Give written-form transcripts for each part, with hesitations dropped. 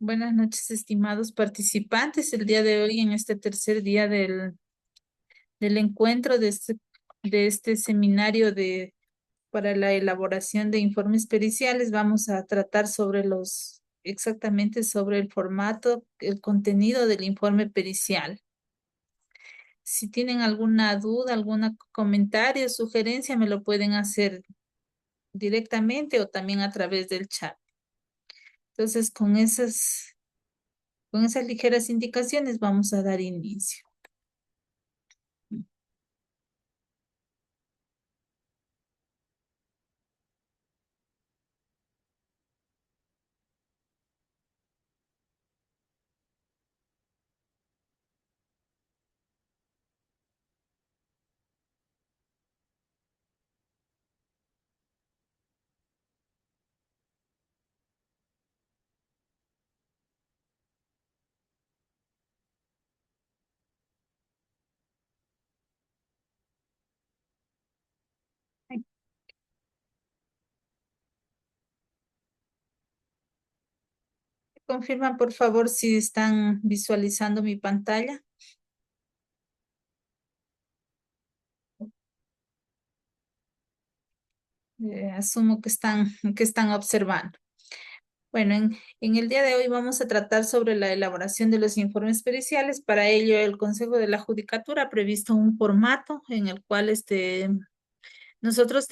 Buenas noches, estimados participantes. El día de hoy, en este tercer día del encuentro de este seminario para la elaboración de informes periciales, vamos a tratar exactamente sobre el formato, el contenido del informe pericial. Si tienen alguna duda, algún comentario, sugerencia, me lo pueden hacer directamente o también a través del chat. Entonces, con esas ligeras indicaciones vamos a dar inicio. Confirman, por favor, si están visualizando mi pantalla. Asumo que están observando. Bueno, en el día de hoy vamos a tratar sobre la elaboración de los informes periciales. Para ello, el Consejo de la Judicatura ha previsto un formato en el cual nosotros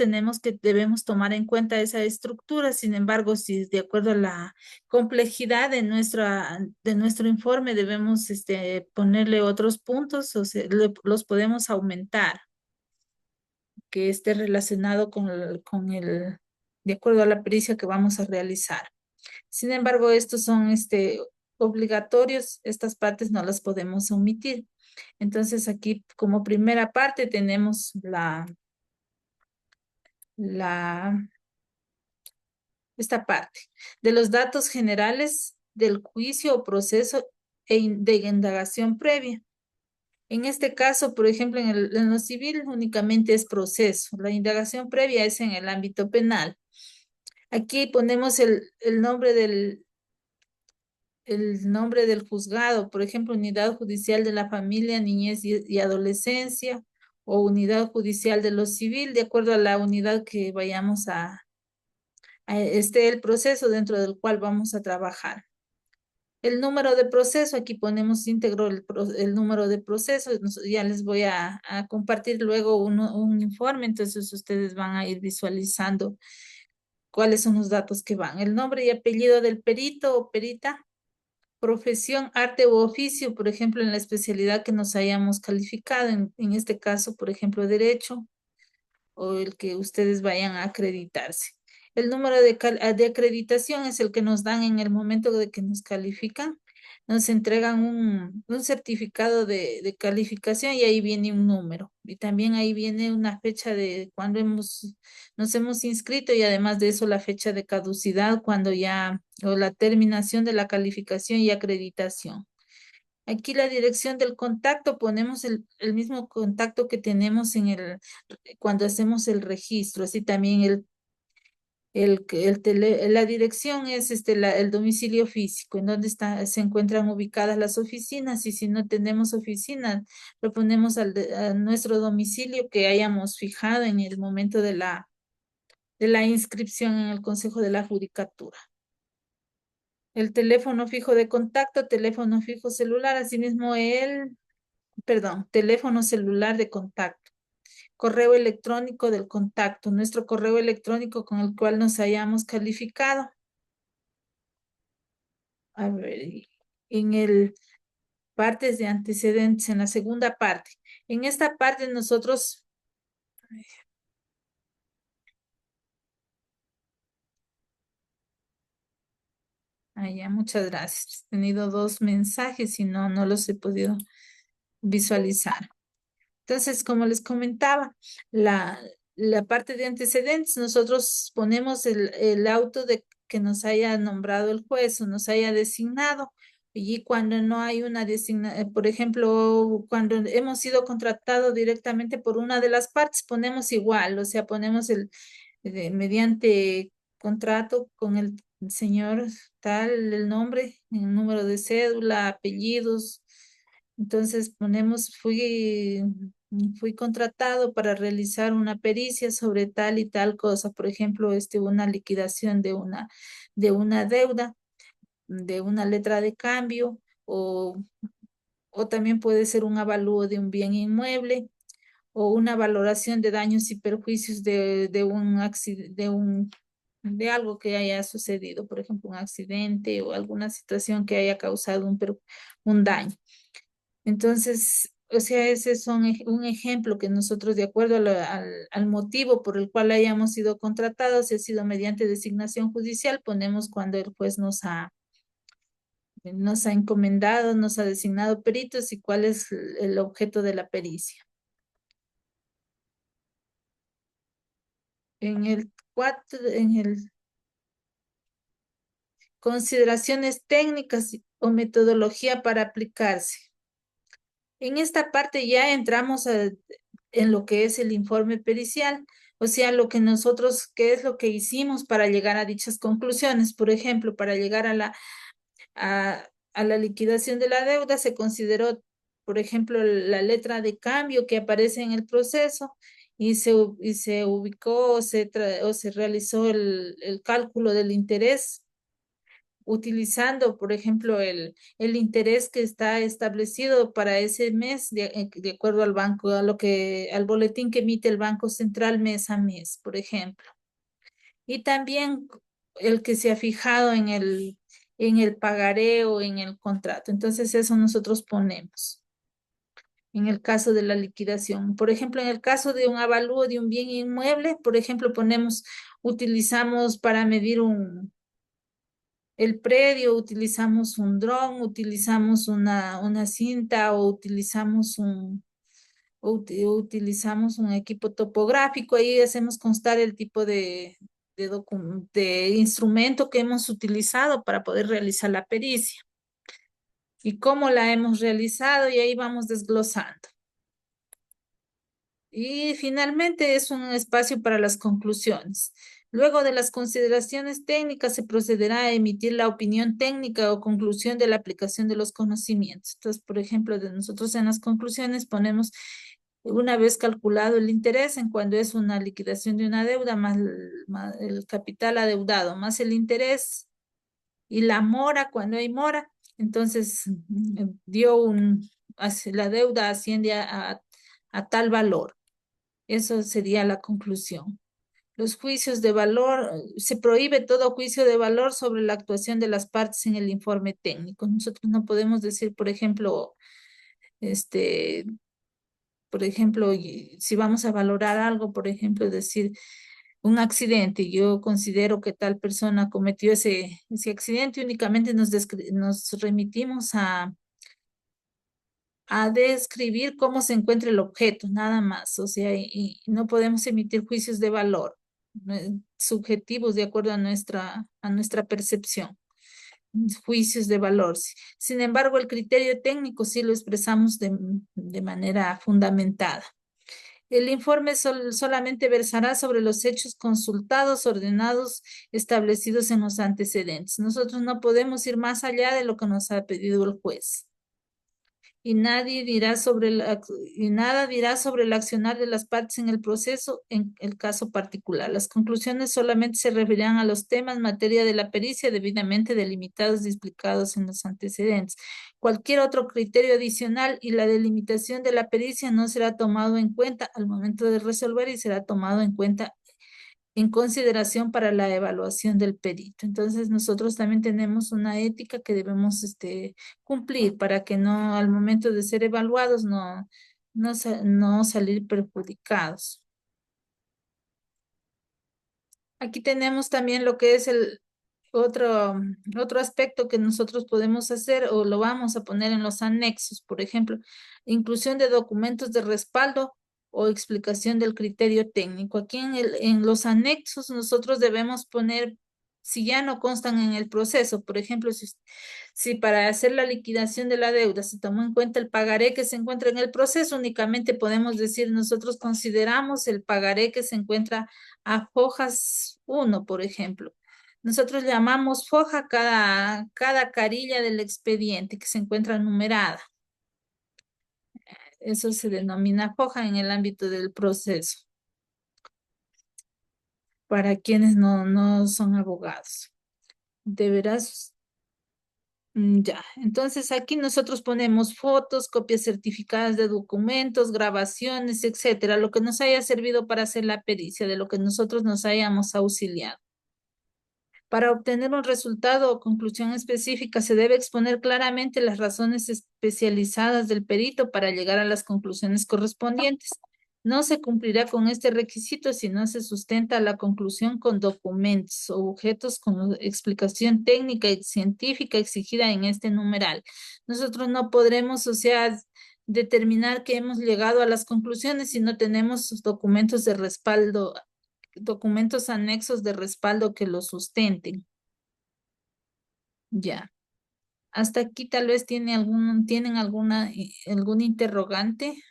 debemos tomar en cuenta esa estructura. Sin embargo, si de acuerdo a la complejidad de nuestro informe debemos ponerle otros puntos, o sea, los podemos aumentar, que esté relacionado de acuerdo a la pericia que vamos a realizar. Sin embargo, estos son obligatorios, estas partes no las podemos omitir. Entonces, aquí como primera parte tenemos la esta parte de los datos generales del juicio o proceso de indagación previa. En este caso, por ejemplo, en lo civil únicamente es proceso. La indagación previa es en el ámbito penal. Aquí ponemos el nombre del juzgado, por ejemplo, Unidad Judicial de la Familia, Niñez y Adolescencia, o Unidad Judicial de lo Civil, de acuerdo a la unidad que vayamos esté el proceso dentro del cual vamos a trabajar. El número de proceso, aquí ponemos íntegro el número de proceso. Ya les voy a compartir luego un informe, entonces ustedes van a ir visualizando cuáles son los datos que van. El nombre y apellido del perito o perita, profesión, arte u oficio, por ejemplo, en la especialidad que nos hayamos calificado, en este caso, por ejemplo, derecho, o el que ustedes vayan a acreditarse. El número de acreditación es el que nos dan en el momento de que nos califican. Nos entregan un certificado de calificación y ahí viene un número. Y también ahí viene una fecha de cuando nos hemos inscrito, y además de eso la fecha de caducidad o la terminación de la calificación y acreditación. Aquí la dirección del contacto, ponemos el mismo contacto que tenemos cuando hacemos el registro. Así también la dirección es el domicilio físico, en donde se encuentran ubicadas las oficinas, y si no tenemos oficina, lo ponemos a nuestro domicilio que hayamos fijado en el momento de la inscripción en el Consejo de la Judicatura. El teléfono fijo de contacto, teléfono fijo celular, asimismo teléfono celular de contacto, correo electrónico del contacto, nuestro correo electrónico con el cual nos hayamos calificado. A ver, en el partes de antecedentes, en la segunda parte. En esta parte nosotros, ya, muchas gracias. He tenido dos mensajes y no los he podido visualizar. Entonces, como les comentaba, la parte de antecedentes, nosotros ponemos el auto de que nos haya nombrado el juez o nos haya designado. Y cuando no hay una designación, por ejemplo, cuando hemos sido contratados directamente por una de las partes, ponemos igual, o sea, ponemos mediante contrato con el señor tal, el nombre, el número de cédula, apellidos. Entonces ponemos, fui contratado para realizar una pericia sobre tal y tal cosa, por ejemplo, una liquidación de una deuda, de una letra de cambio, o, o también puede ser un avalúo de un bien inmueble o una valoración de daños y perjuicios de un accidente, de algo que haya sucedido, por ejemplo, un accidente o alguna situación que haya causado un daño. Entonces, o sea, ese es un ejemplo que nosotros, de acuerdo al motivo por el cual hayamos sido contratados, si ha sido mediante designación judicial, ponemos cuando el juez nos ha encomendado, nos ha designado peritos y cuál es el objeto de la pericia. En el 4, en el consideraciones técnicas o metodología para aplicarse. En esta parte ya entramos en lo que es el informe pericial, o sea, lo que nosotros, qué es lo que hicimos para llegar a dichas conclusiones. Por ejemplo, para llegar a la liquidación de la deuda se consideró, por ejemplo, la letra de cambio que aparece en el proceso y se ubicó o se realizó el cálculo del interés utilizando, por ejemplo, el interés que está establecido para ese mes de acuerdo al banco, al boletín que emite el Banco Central mes a mes, por ejemplo. Y también el que se ha fijado en el pagaré o en el contrato. Entonces, eso nosotros ponemos en el caso de la liquidación. Por ejemplo, en el caso de un avalúo de un bien inmueble, por ejemplo, utilizamos para medir el predio, utilizamos un dron, utilizamos una cinta o utilizamos un equipo topográfico. Ahí hacemos constar el tipo de instrumento que hemos utilizado para poder realizar la pericia y cómo la hemos realizado y ahí vamos desglosando. Y finalmente es un espacio para las conclusiones. Luego de las consideraciones técnicas se procederá a emitir la opinión técnica o conclusión de la aplicación de los conocimientos. Entonces, por ejemplo, de nosotros en las conclusiones ponemos, una vez calculado el interés en cuando es una liquidación de una deuda, más el capital adeudado, más el interés y la mora cuando hay mora, entonces la deuda asciende a tal valor. Eso sería la conclusión. Los juicios de valor, se prohíbe todo juicio de valor sobre la actuación de las partes en el informe técnico. Nosotros no podemos decir, este, por ejemplo, si vamos a valorar algo, por ejemplo, decir un accidente, yo considero que tal persona cometió ese accidente, únicamente nos remitimos a describir cómo se encuentra el objeto, nada más. O sea, y no podemos emitir juicios de valor subjetivos de acuerdo a nuestra percepción, juicios de valor. Sin embargo, el criterio técnico sí lo expresamos de manera fundamentada. El informe solamente versará sobre los hechos consultados, ordenados, establecidos en los antecedentes. Nosotros no podemos ir más allá de lo que nos ha pedido el juez y y nada dirá sobre el accionar de las partes en el proceso en el caso particular. Las conclusiones solamente se referirán a los temas materia de la pericia debidamente delimitados y explicados en los antecedentes. Cualquier otro criterio adicional y la delimitación de la pericia no será tomado en cuenta al momento de resolver y será tomado en cuenta en consideración para la evaluación del perito. Entonces, nosotros también tenemos una ética que debemos cumplir para que no, al momento de ser evaluados, no salir perjudicados. Aquí tenemos también lo que es otro aspecto que nosotros podemos hacer o lo vamos a poner en los anexos, por ejemplo, inclusión de documentos de respaldo o explicación del criterio técnico. Aquí en los anexos nosotros debemos poner si ya no constan en el proceso. Por ejemplo, si para hacer la liquidación de la deuda se tomó en cuenta el pagaré que se encuentra en el proceso, únicamente podemos decir nosotros consideramos el pagaré que se encuentra a fojas 1, por ejemplo. Nosotros llamamos foja cada carilla del expediente que se encuentra numerada. Eso se denomina foja en el ámbito del proceso, para quienes no son abogados. Deberás, ya. Entonces aquí nosotros ponemos fotos, copias certificadas de documentos, grabaciones, etcétera, lo que nos haya servido para hacer la pericia, de lo que nosotros nos hayamos auxiliado. Para obtener un resultado o conclusión específica, se debe exponer claramente las razones especializadas del perito para llegar a las conclusiones correspondientes. No se cumplirá con este requisito si no se sustenta la conclusión con documentos o objetos con explicación técnica y científica exigida en este numeral. Nosotros no podremos, o sea, determinar que hemos llegado a las conclusiones si no tenemos sus documentos de respaldo, documentos anexos de respaldo que lo sustenten. Ya. Hasta aquí tal vez tienen algún interrogante.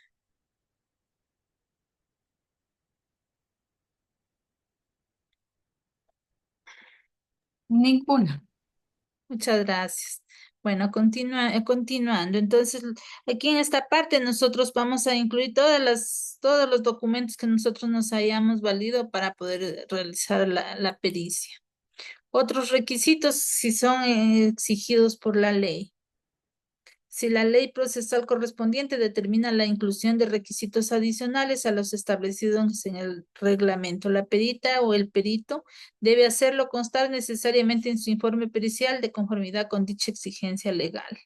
Ninguna. Muchas gracias. Bueno, continuando. Entonces, aquí en esta parte nosotros vamos a incluir todos los documentos que nosotros nos hayamos valido para poder realizar la pericia. Otros requisitos si son exigidos por la ley. Si la ley procesal correspondiente determina la inclusión de requisitos adicionales a los establecidos en el reglamento, la perita o el perito debe hacerlo constar necesariamente en su informe pericial de conformidad con dicha exigencia legal.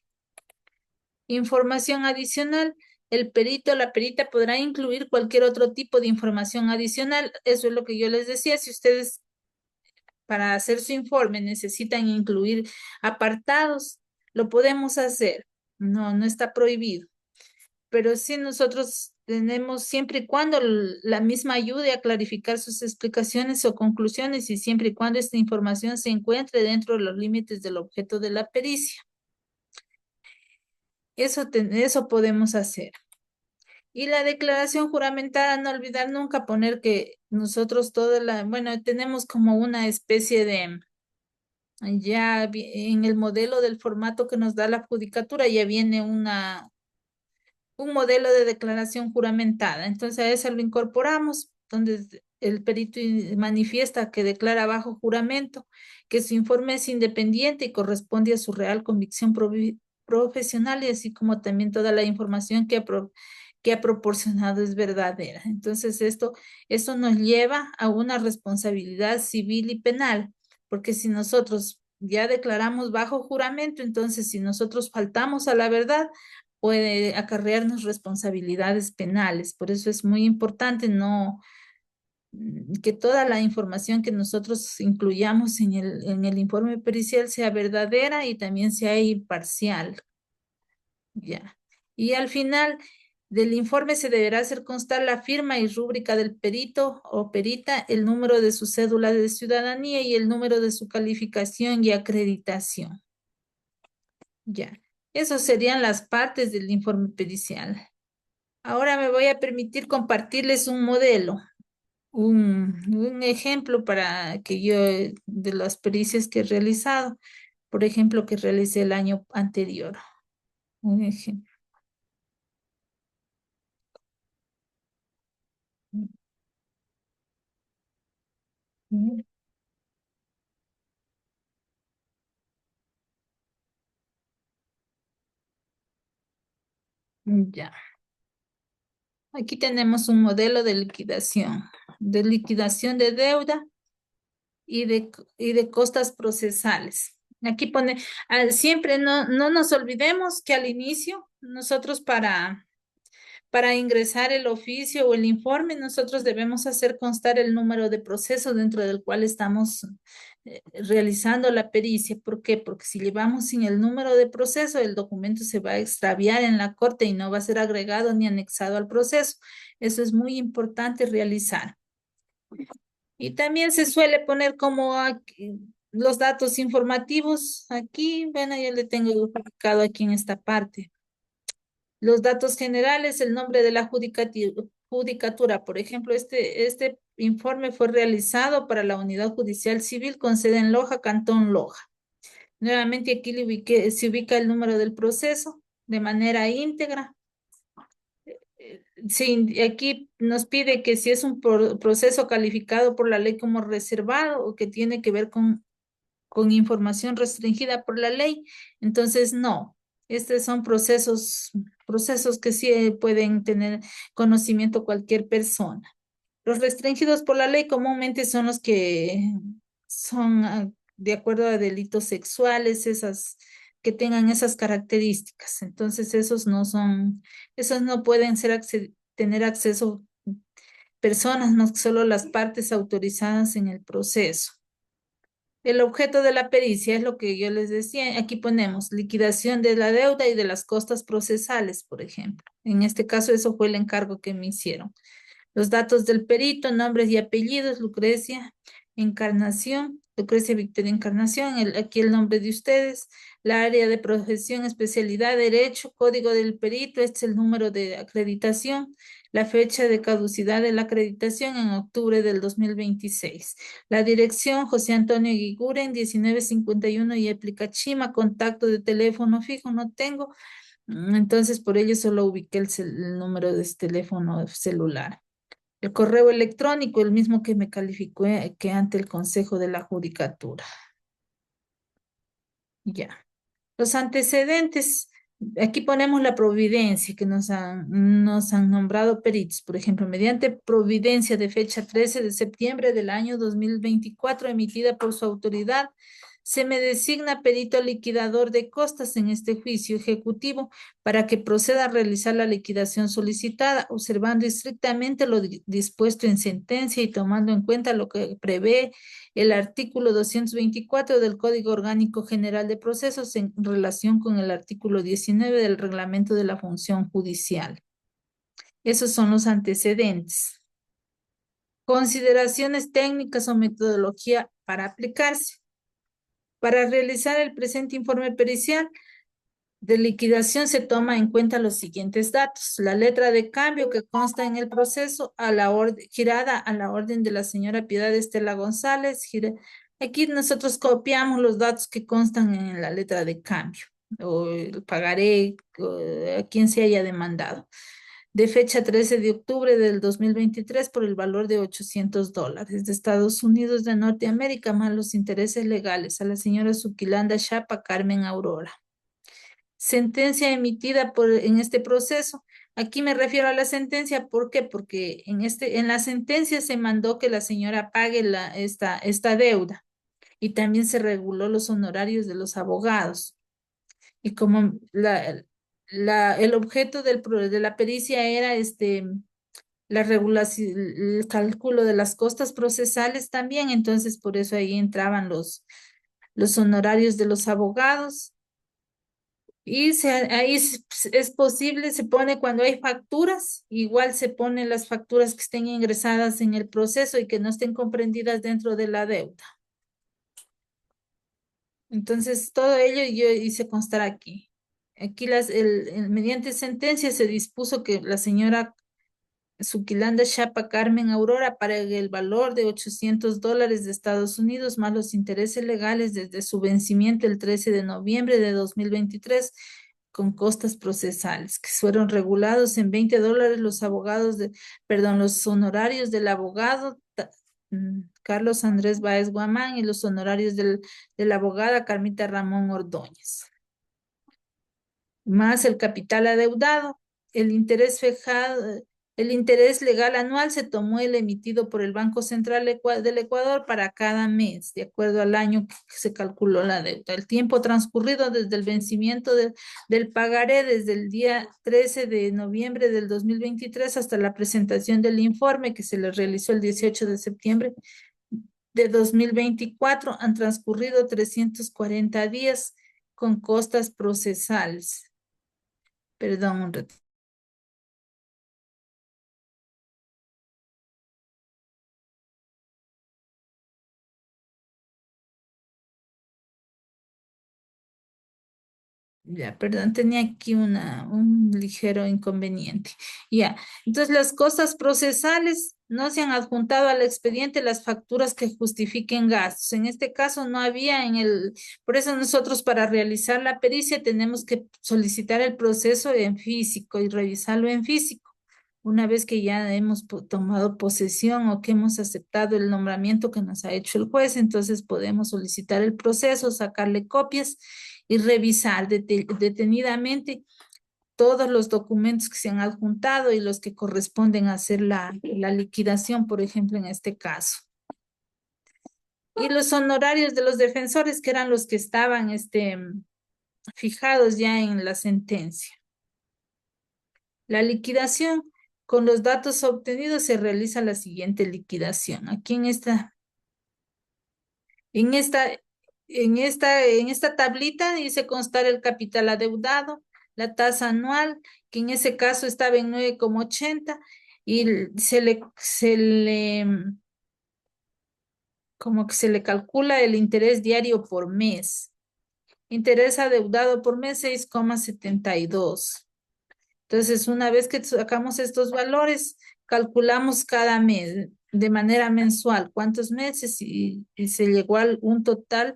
Información adicional. El perito o la perita podrá incluir cualquier otro tipo de información adicional. Eso es lo que yo les decía. Si ustedes para hacer su informe necesitan incluir apartados, lo podemos hacer. No está prohibido. Pero sí nosotros tenemos siempre y cuando la misma ayude a clarificar sus explicaciones o conclusiones y siempre y cuando esta información se encuentre dentro de los límites del objeto de la pericia. Eso podemos hacer. Y la declaración juramentada, no olvidar nunca poner que nosotros bueno, tenemos como una especie de, en el modelo del formato que nos da la judicatura, ya viene un modelo de declaración juramentada. Entonces a eso lo incorporamos, donde el perito manifiesta que declara bajo juramento que su informe es independiente y corresponde a su real convicción profesional y así como también toda la información que ha proporcionado es verdadera. Entonces esto nos lleva a una responsabilidad civil y penal, porque si nosotros ya declaramos bajo juramento, entonces si nosotros faltamos a la verdad, puede acarrearnos responsabilidades penales. Por eso es muy importante que toda la información que nosotros incluyamos en el informe pericial sea verdadera y también sea imparcial. Ya. Y al final del informe se deberá hacer constar la firma y rúbrica del perito o perita, el número de su cédula de ciudadanía y el número de su calificación y acreditación. Ya. Esas serían las partes del informe pericial. Ahora me voy a permitir compartirles un modelo, un ejemplo para que yo, de las pericias que he realizado, por ejemplo, que realicé el año anterior. Un ejemplo. Ya. Aquí tenemos un modelo de liquidación de deuda y de costas procesales. Aquí pone, siempre no nos olvidemos que al inicio nosotros para ingresar el oficio o el informe, nosotros debemos hacer constar el número de proceso dentro del cual estamos realizando la pericia. ¿Por qué? Porque si llevamos sin el número de proceso, el documento se va a extraviar en la corte y no va a ser agregado ni anexado al proceso. Eso es muy importante realizar. Y también se suele poner como los datos informativos, aquí, bueno, ya le tengo ubicado aquí en esta parte. Los datos generales, el nombre de la judicatura. Por ejemplo, este informe fue realizado para la Unidad Judicial Civil con sede en Loja, Cantón Loja. Nuevamente aquí se ubica el número del proceso de manera íntegra. Sí, aquí nos pide que si es un proceso calificado por la ley como reservado o que tiene que ver con información restringida por la ley, entonces no. Estos son procesos que sí pueden tener conocimiento cualquier persona. Los restringidos por la ley comúnmente son los que son de acuerdo a delitos sexuales, esas que tengan esas características. Entonces, esos no pueden tener acceso personas, no solo las partes autorizadas en el proceso. El objeto de la pericia es lo que yo les decía. Aquí ponemos liquidación de la deuda y de las costas procesales, por ejemplo. En este caso, eso fue el encargo que me hicieron. Los datos del perito, nombres y apellidos, Lucrecia Victoria Encarnación, aquí el nombre de ustedes, la área de profesión, especialidad, derecho, código del perito, este es el número de acreditación, la fecha de caducidad de la acreditación en octubre del 2026. La dirección, José Antonio Guiguren, 1951 y Chima, contacto de teléfono fijo no tengo, entonces por ello solo ubiqué el número de este teléfono celular. El correo electrónico, el mismo que me calificó que ante el Consejo de la Judicatura. Ya. Los antecedentes, aquí ponemos la providencia que nos han nombrado peritos. Por ejemplo, mediante providencia de fecha 13 de septiembre del año 2024 emitida por su autoridad, se me designa perito liquidador de costas en este juicio ejecutivo para que proceda a realizar la liquidación solicitada, observando estrictamente lo dispuesto en sentencia y tomando en cuenta lo que prevé el artículo 224 del Código Orgánico General de Procesos en relación con el artículo 19 del Reglamento de la Función Judicial. Esos son los antecedentes. Consideraciones técnicas o metodología para aplicarse. Para realizar el presente informe pericial de liquidación se toma en cuenta los siguientes datos. La letra de cambio que consta en el proceso girada a la orden de la señora Piedad Estela González. Aquí nosotros copiamos los datos que constan en la letra de cambio o el pagaré a quien se haya demandado. De fecha 13 de octubre del 2023 por el valor de $800 de Estados Unidos de Norteamérica más los intereses legales a la señora Suquilanda Chapa Carmen Aurora. Sentencia emitida en este proceso. Aquí me refiero a la sentencia, ¿por qué? Porque en la sentencia se mandó que la señora pague esta deuda y también se reguló los honorarios de los abogados. Y como el objeto de la pericia era la regulación, el cálculo de las costas procesales también, entonces por eso ahí entraban los honorarios de los abogados. Y ahí es posible, se pone cuando hay facturas, igual se ponen las facturas que estén ingresadas en el proceso y que no estén comprendidas dentro de la deuda. Entonces, todo ello yo hice constar aquí. Aquí mediante sentencia se dispuso que la señora Suquilanda Chapa Carmen Aurora pague el valor de $800 de Estados Unidos más los intereses legales desde su vencimiento el 13 de noviembre de 2023 con costas procesales que fueron regulados en $20 los honorarios del abogado Carlos Andrés Báez Guamán y los honorarios de la abogada Carmita Ramón Ordóñez más el capital adeudado. El interés fijado, el interés legal anual se tomó el emitido por el Banco Central del Ecuador para cada mes, de acuerdo al año que se calculó la deuda. El tiempo transcurrido desde el vencimiento del pagaré desde el día 13 de noviembre del 2023 hasta la presentación del informe que se le realizó el 18 de septiembre de 2024 han transcurrido 340 días con costas procesales. Perdón, un ratito. Ya, perdón, tenía aquí un ligero inconveniente. Ya, entonces las cosas procesales no se han adjuntado al expediente las facturas que justifiquen gastos. En este caso no había por eso nosotros para realizar la pericia tenemos que solicitar el proceso en físico y revisarlo en físico. Una vez que ya hemos tomado posesión o que hemos aceptado el nombramiento que nos ha hecho el juez, entonces podemos solicitar el proceso, sacarle copias y revisar detenidamente todos los documentos que se han adjuntado y los que corresponden a hacer la liquidación, por ejemplo, en este caso. Y los honorarios de los defensores, que eran los que estaban fijados ya en la sentencia. La liquidación, con los datos obtenidos se realiza la siguiente liquidación. Aquí en esta, en esta tablita dice constar el capital adeudado, la tasa anual, que en ese caso estaba en 9,80 y como que se le calcula el interés diario por mes. Interés adeudado por mes 6,72. Entonces, una vez que sacamos estos valores, calculamos cada mes de manera mensual cuántos meses y se llegó a un total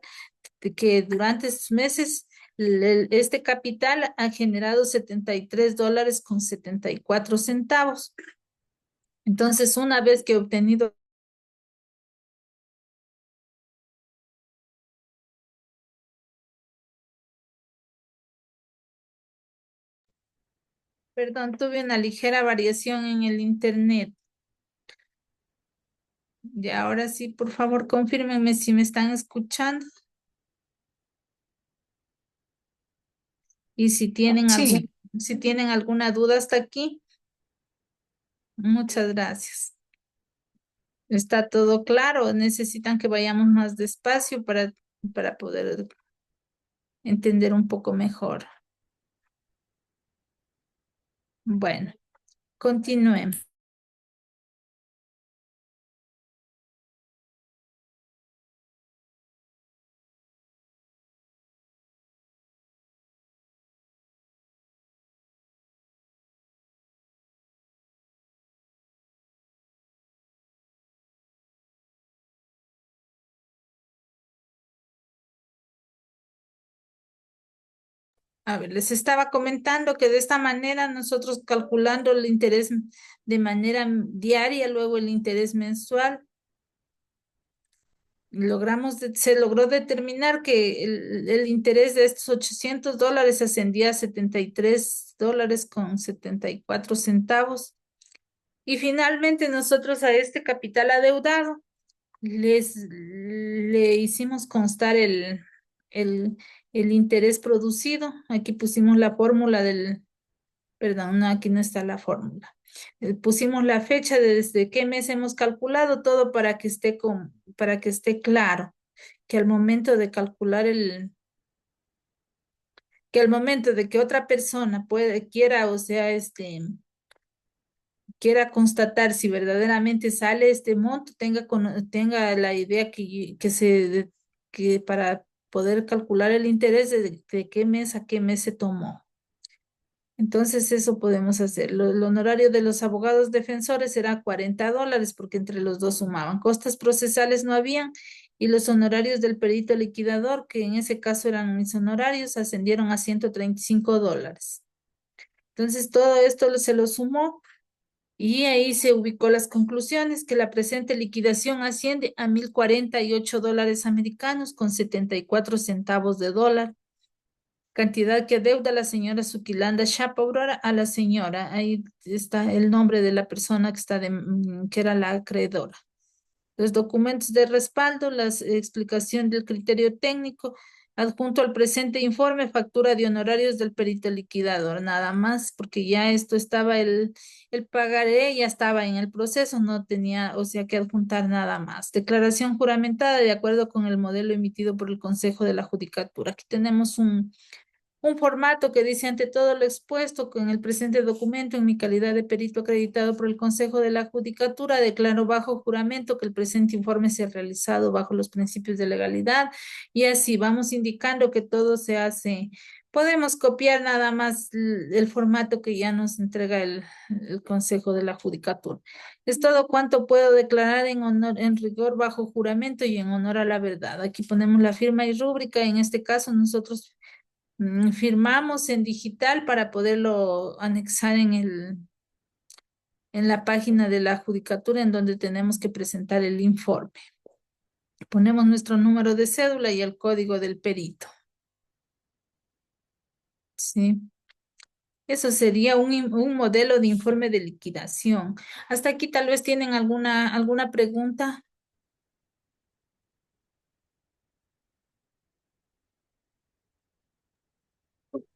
de que durante estos meses este capital ha generado $73,74. Entonces, una vez que he obtenido, perdón, tuve una ligera variación en el internet. Y ahora sí, por favor, confírmenme si me están escuchando y Sí, si tienen alguna duda hasta aquí. Muchas gracias. ¿Está todo claro? ¿Necesitan que vayamos más despacio para poder entender un poco mejor? Bueno, continuemos. A ver, les estaba comentando que de esta manera nosotros calculando el interés de manera diaria, luego el interés mensual, se logró determinar que el interés de estos $800 ascendía a $73,74. Y finalmente nosotros a este capital adeudado le hicimos constar el, el interés producido. Aquí pusimos la fórmula perdón, no, aquí no está la fórmula. Pusimos la fecha de desde qué mes hemos calculado todo para que esté claro que al momento de calcular que al momento de que otra persona quiera, o sea, quiera constatar si verdaderamente sale este monto, tenga la idea que para poder calcular el interés de qué mes a qué mes se tomó. Entonces eso podemos hacer. El honorario de los abogados defensores será $40 porque entre los dos sumaban. Costas procesales no habían y los honorarios del perito liquidador, que en ese caso eran mis honorarios, ascendieron a $135. Entonces todo esto se lo sumó y ahí se ubicó las conclusiones que la presente liquidación asciende a $1,048 con 74 centavos de dólar, cantidad que adeuda la señora Suquilanda Chapa Aurora a la señora. Ahí está el nombre de la persona que era la acreedora. Los documentos de respaldo, la explicación del criterio técnico, adjunto al presente informe, factura de honorarios del perito liquidador, nada más, porque ya esto estaba, el pagaré ya estaba en el proceso, no tenía, o sea, que adjuntar nada más. Declaración juramentada de acuerdo con el modelo emitido por el Consejo de la Judicatura. Aquí tenemos un formato que dice: ante todo lo expuesto con el presente documento, en mi calidad de perito acreditado por el Consejo de la Judicatura, declaro bajo juramento que el presente informe se ha realizado bajo los principios de legalidad, y así vamos indicando que todo se hace. Podemos copiar nada más el formato que ya nos entrega el Consejo de la Judicatura. Es todo cuanto puedo declarar en honor, en rigor, bajo juramento y en honor a la verdad. Aquí ponemos la firma y rúbrica. En este caso, nosotros firmamos en digital para poderlo anexar en la página de la Judicatura, en donde tenemos que presentar el informe. Ponemos nuestro número de cédula y el código del perito. Sí. Eso sería un modelo de informe de liquidación. Hasta aquí tal vez tienen alguna pregunta.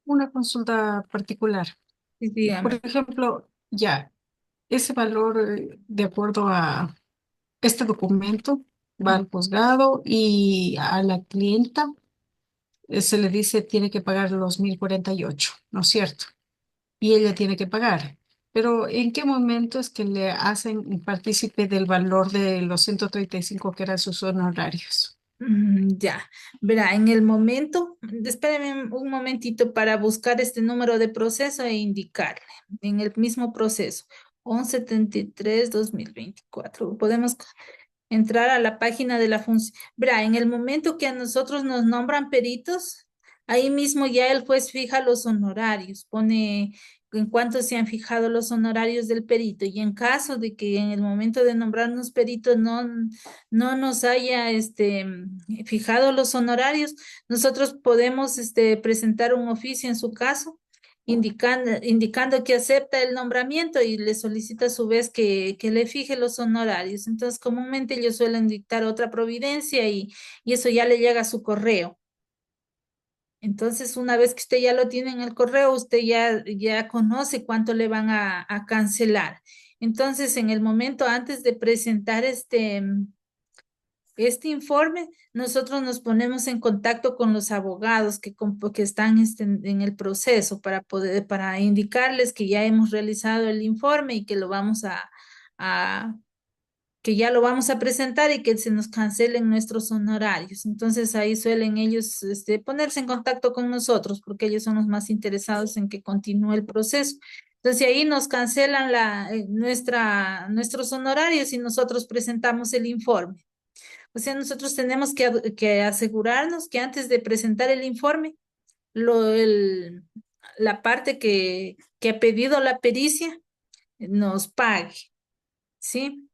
Una consulta particular. Sí, Por dígame. ejemplo, ya, ese valor, de acuerdo a este documento, va al juzgado y a la clienta se le dice tiene que pagar los 1048, ¿no es cierto? Y ella tiene que pagar. Pero ¿en qué momento es que le hacen partícipe del valor de los 135 que eran sus honorarios? Ya, verá, en el momento, espéreme un momentito para buscar este número de proceso e indicarle en el mismo proceso, 1173-2024. Podemos entrar a la página de la función. Verá, en el momento que a nosotros nos nombran peritos, ahí mismo ya el juez fija los honorarios, pone en cuánto se han fijado los honorarios del perito, y en caso de que en el momento de nombrarnos peritos no nos haya fijado los honorarios, nosotros podemos presentar un oficio en su caso, indicando que acepta el nombramiento y le solicita a su vez que le fije los honorarios. Entonces, comúnmente ellos suelen dictar otra providencia, y eso ya le llega a su correo. Entonces, una vez que usted ya lo tiene en el correo, usted ya conoce cuánto le van a cancelar. Entonces, en el momento antes de presentar este informe, nosotros nos ponemos en contacto con los abogados que están en el proceso para indicarles que ya hemos realizado el informe y que a- que ya lo vamos a presentar y que se nos cancelen nuestros honorarios. Entonces ahí suelen ellos ponerse en contacto con nosotros, porque ellos son los más interesados en que continúe el proceso. Entonces ahí nos cancelan nuestros honorarios y nosotros presentamos el informe. O sea, nosotros tenemos que asegurarnos que antes de presentar el informe, lo, el, la parte que ha pedido la pericia nos pague, ¿sí?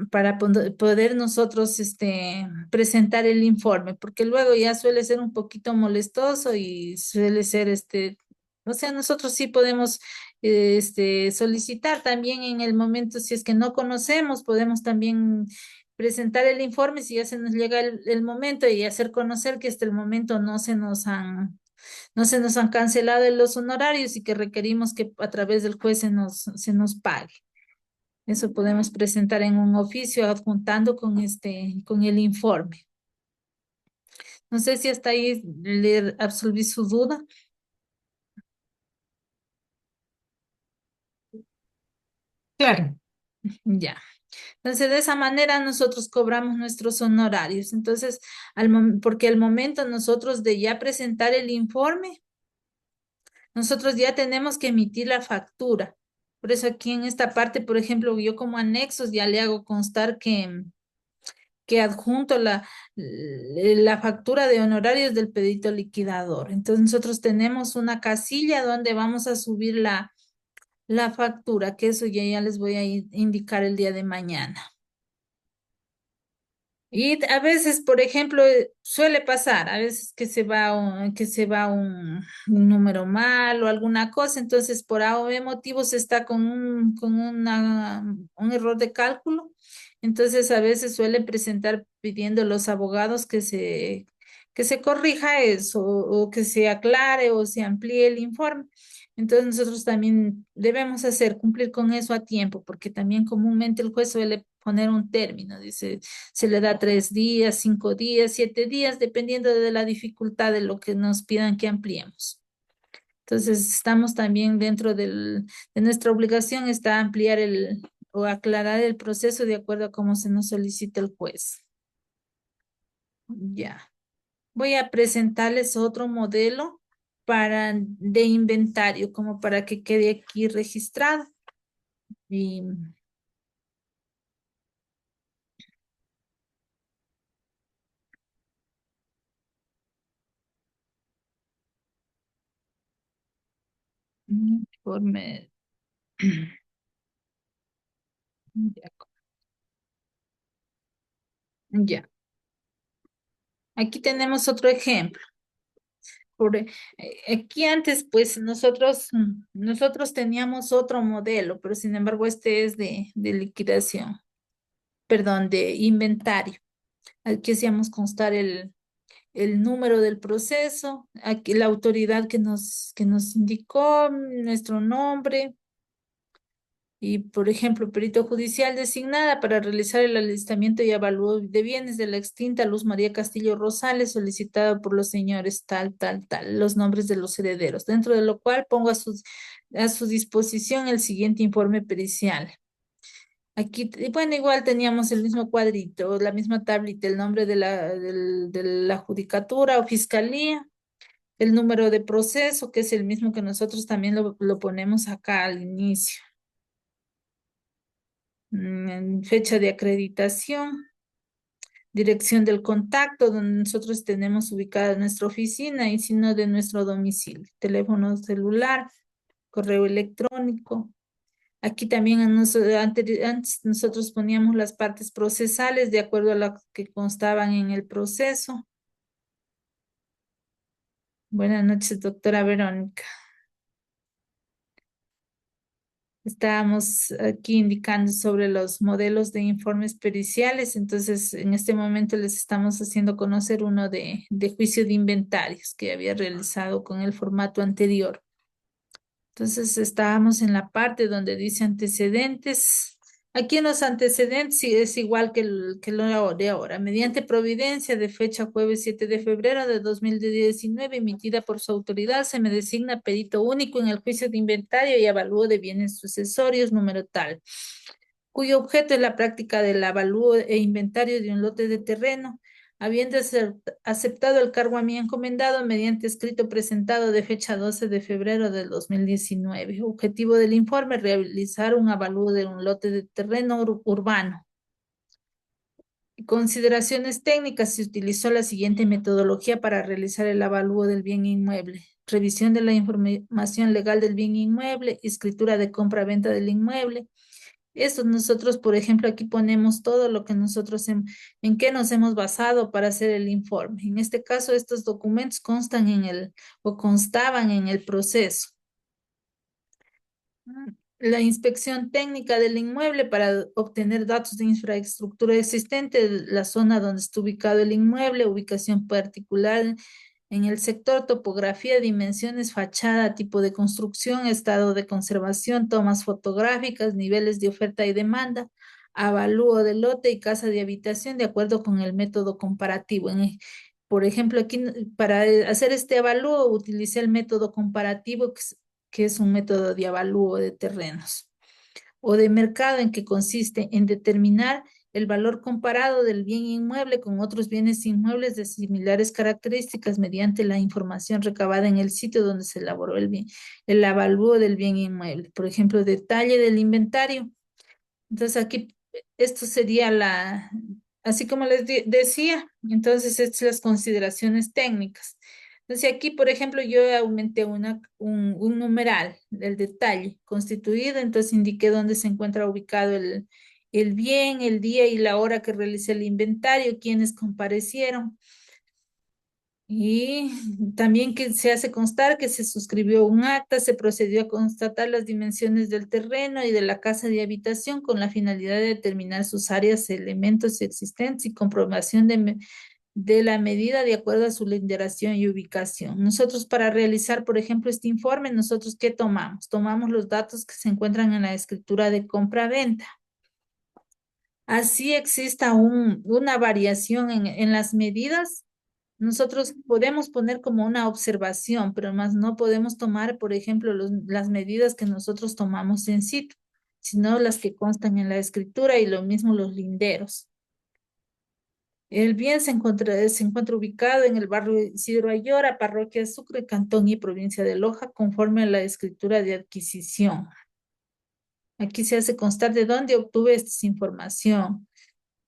Para poder nosotros presentar el informe, porque luego ya suele ser un poquito molestoso y suele ser o sea, nosotros sí podemos solicitar también en el momento, si es que no conocemos, podemos también presentar el informe si ya se nos llega el momento, y hacer conocer que hasta el momento no se nos han cancelado los honorarios y que requerimos que a través del juez se nos pague. Eso podemos presentar en un oficio adjuntando con el informe. No sé si hasta ahí le absolví su duda. Claro, Ya. Entonces, de esa manera nosotros cobramos nuestros honorarios. Entonces, porque al momento nosotros de ya presentar el informe, nosotros ya tenemos que emitir la factura. Por eso aquí en esta parte, por ejemplo, yo como anexos ya le hago constar que adjunto la factura de honorarios del pedito liquidador. Entonces nosotros tenemos una casilla donde vamos a subir la factura, que eso ya les voy a indicar el día de mañana. Y a veces, por ejemplo, suele pasar, a veces que se va un número mal o alguna cosa, entonces por A o B motivos está con un error de cálculo. Entonces a veces suelen presentar pidiendo los abogados que se corrija eso, o que se aclare o se amplíe el informe. Entonces nosotros también debemos cumplir con eso a tiempo, porque también comúnmente el juez suele poner un término, dice, se le da 3 días, 5 días, 7 días, dependiendo de la dificultad de lo que nos pidan que ampliemos. Entonces estamos también de nuestra obligación está ampliar o aclarar el proceso de acuerdo a cómo se nos solicita el juez. Ya. Voy a presentarles otro modelo de inventario, como para que quede aquí registrado. Y, informe. Ya. Ya. Aquí tenemos otro ejemplo. Aquí antes, pues nosotros teníamos otro modelo, pero sin embargo este es de liquidación, perdón, de inventario. Aquí hacíamos constar el número del proceso, aquí la autoridad que nos indicó, nuestro nombre y, por ejemplo, perito judicial designada para realizar el alistamiento y avalúo de bienes de la extinta Luz María Castillo Rosales, solicitada por los señores tal, tal, tal, los nombres de los herederos, dentro de lo cual pongo a su disposición el siguiente informe pericial. Aquí, bueno, igual teníamos el mismo cuadrito, la misma tablita, el nombre de la judicatura o fiscalía, el número de proceso, que es el mismo que nosotros también lo ponemos acá al inicio. Fecha de acreditación, dirección del contacto, donde nosotros tenemos ubicada nuestra oficina y si no de nuestro domicilio, teléfono celular, correo electrónico. Aquí también antes nosotros poníamos las partes procesales de acuerdo a las que constaban en el proceso. Buenas noches, doctora Verónica. Estábamos aquí indicando sobre los modelos de informes periciales, entonces en este momento les estamos haciendo conocer uno de juicio de inventarios que había realizado con el formato anterior. Entonces estábamos en la parte donde dice antecedentes. Aquí en los antecedentes sí es igual que lo de ahora. Mediante providencia de fecha jueves 7 de febrero de 2019 emitida por su autoridad, se me designa perito único en el juicio de inventario y avalúo de bienes sucesorios número tal, cuyo objeto es la práctica del avalúo e inventario de un lote de terreno, habiendo aceptado el cargo a mí encomendado mediante escrito presentado de fecha 12 de febrero del 2019. Objetivo del informe, realizar un avalúo de un lote de terreno urbano. Consideraciones técnicas. Se utilizó la siguiente metodología para realizar el avalúo del bien inmueble. Revisión de la información legal del bien inmueble, escritura de compra-venta del inmueble. Esto nosotros, por ejemplo, aquí ponemos todo lo que nosotros en qué nos hemos basado para hacer el informe. En este caso, estos documentos constaban en el proceso. La inspección técnica del inmueble para obtener datos de infraestructura existente, la zona donde está ubicado el inmueble, ubicación particular en el sector, topografía, dimensiones, fachada, tipo de construcción, estado de conservación, tomas fotográficas, niveles de oferta y demanda, avalúo de lote y casa de habitación de acuerdo con el método comparativo. Por ejemplo, aquí para hacer este avalúo utilicé el método comparativo que es un método de avalúo de terrenos o de mercado en que consiste en determinar el valor comparado del bien inmueble con otros bienes inmuebles de similares características mediante la información recabada en el sitio donde se elaboró el avalúo del bien inmueble. Por ejemplo, detalle del inventario. Entonces aquí esto sería así como les decía, entonces estas son las consideraciones técnicas. Entonces aquí, por ejemplo, yo aumenté un numeral del detalle constituido, entonces indiqué dónde se encuentra ubicado el bien, el día y la hora que realicé el inventario, quienes comparecieron. Y también que se hace constar que se suscribió un acta, se procedió a constatar las dimensiones del terreno y de la casa de habitación con la finalidad de determinar sus áreas, elementos existentes y comprobación de la medida de acuerdo a su linderación y ubicación. Nosotros para realizar, por ejemplo, este informe, nosotros ¿qué tomamos? Tomamos los datos que se encuentran en la escritura de compra-venta. Así exista una variación en las medidas, nosotros podemos poner como una observación, pero más no podemos tomar, por ejemplo, las medidas que nosotros tomamos en situ, sino las que constan en la escritura y lo mismo los linderos. El bien se encuentra ubicado en el barrio Isidro Ayora, parroquia Sucre, Cantón y provincia de Loja, conforme a la escritura de adquisición. Aquí se hace constar de dónde obtuve esta información.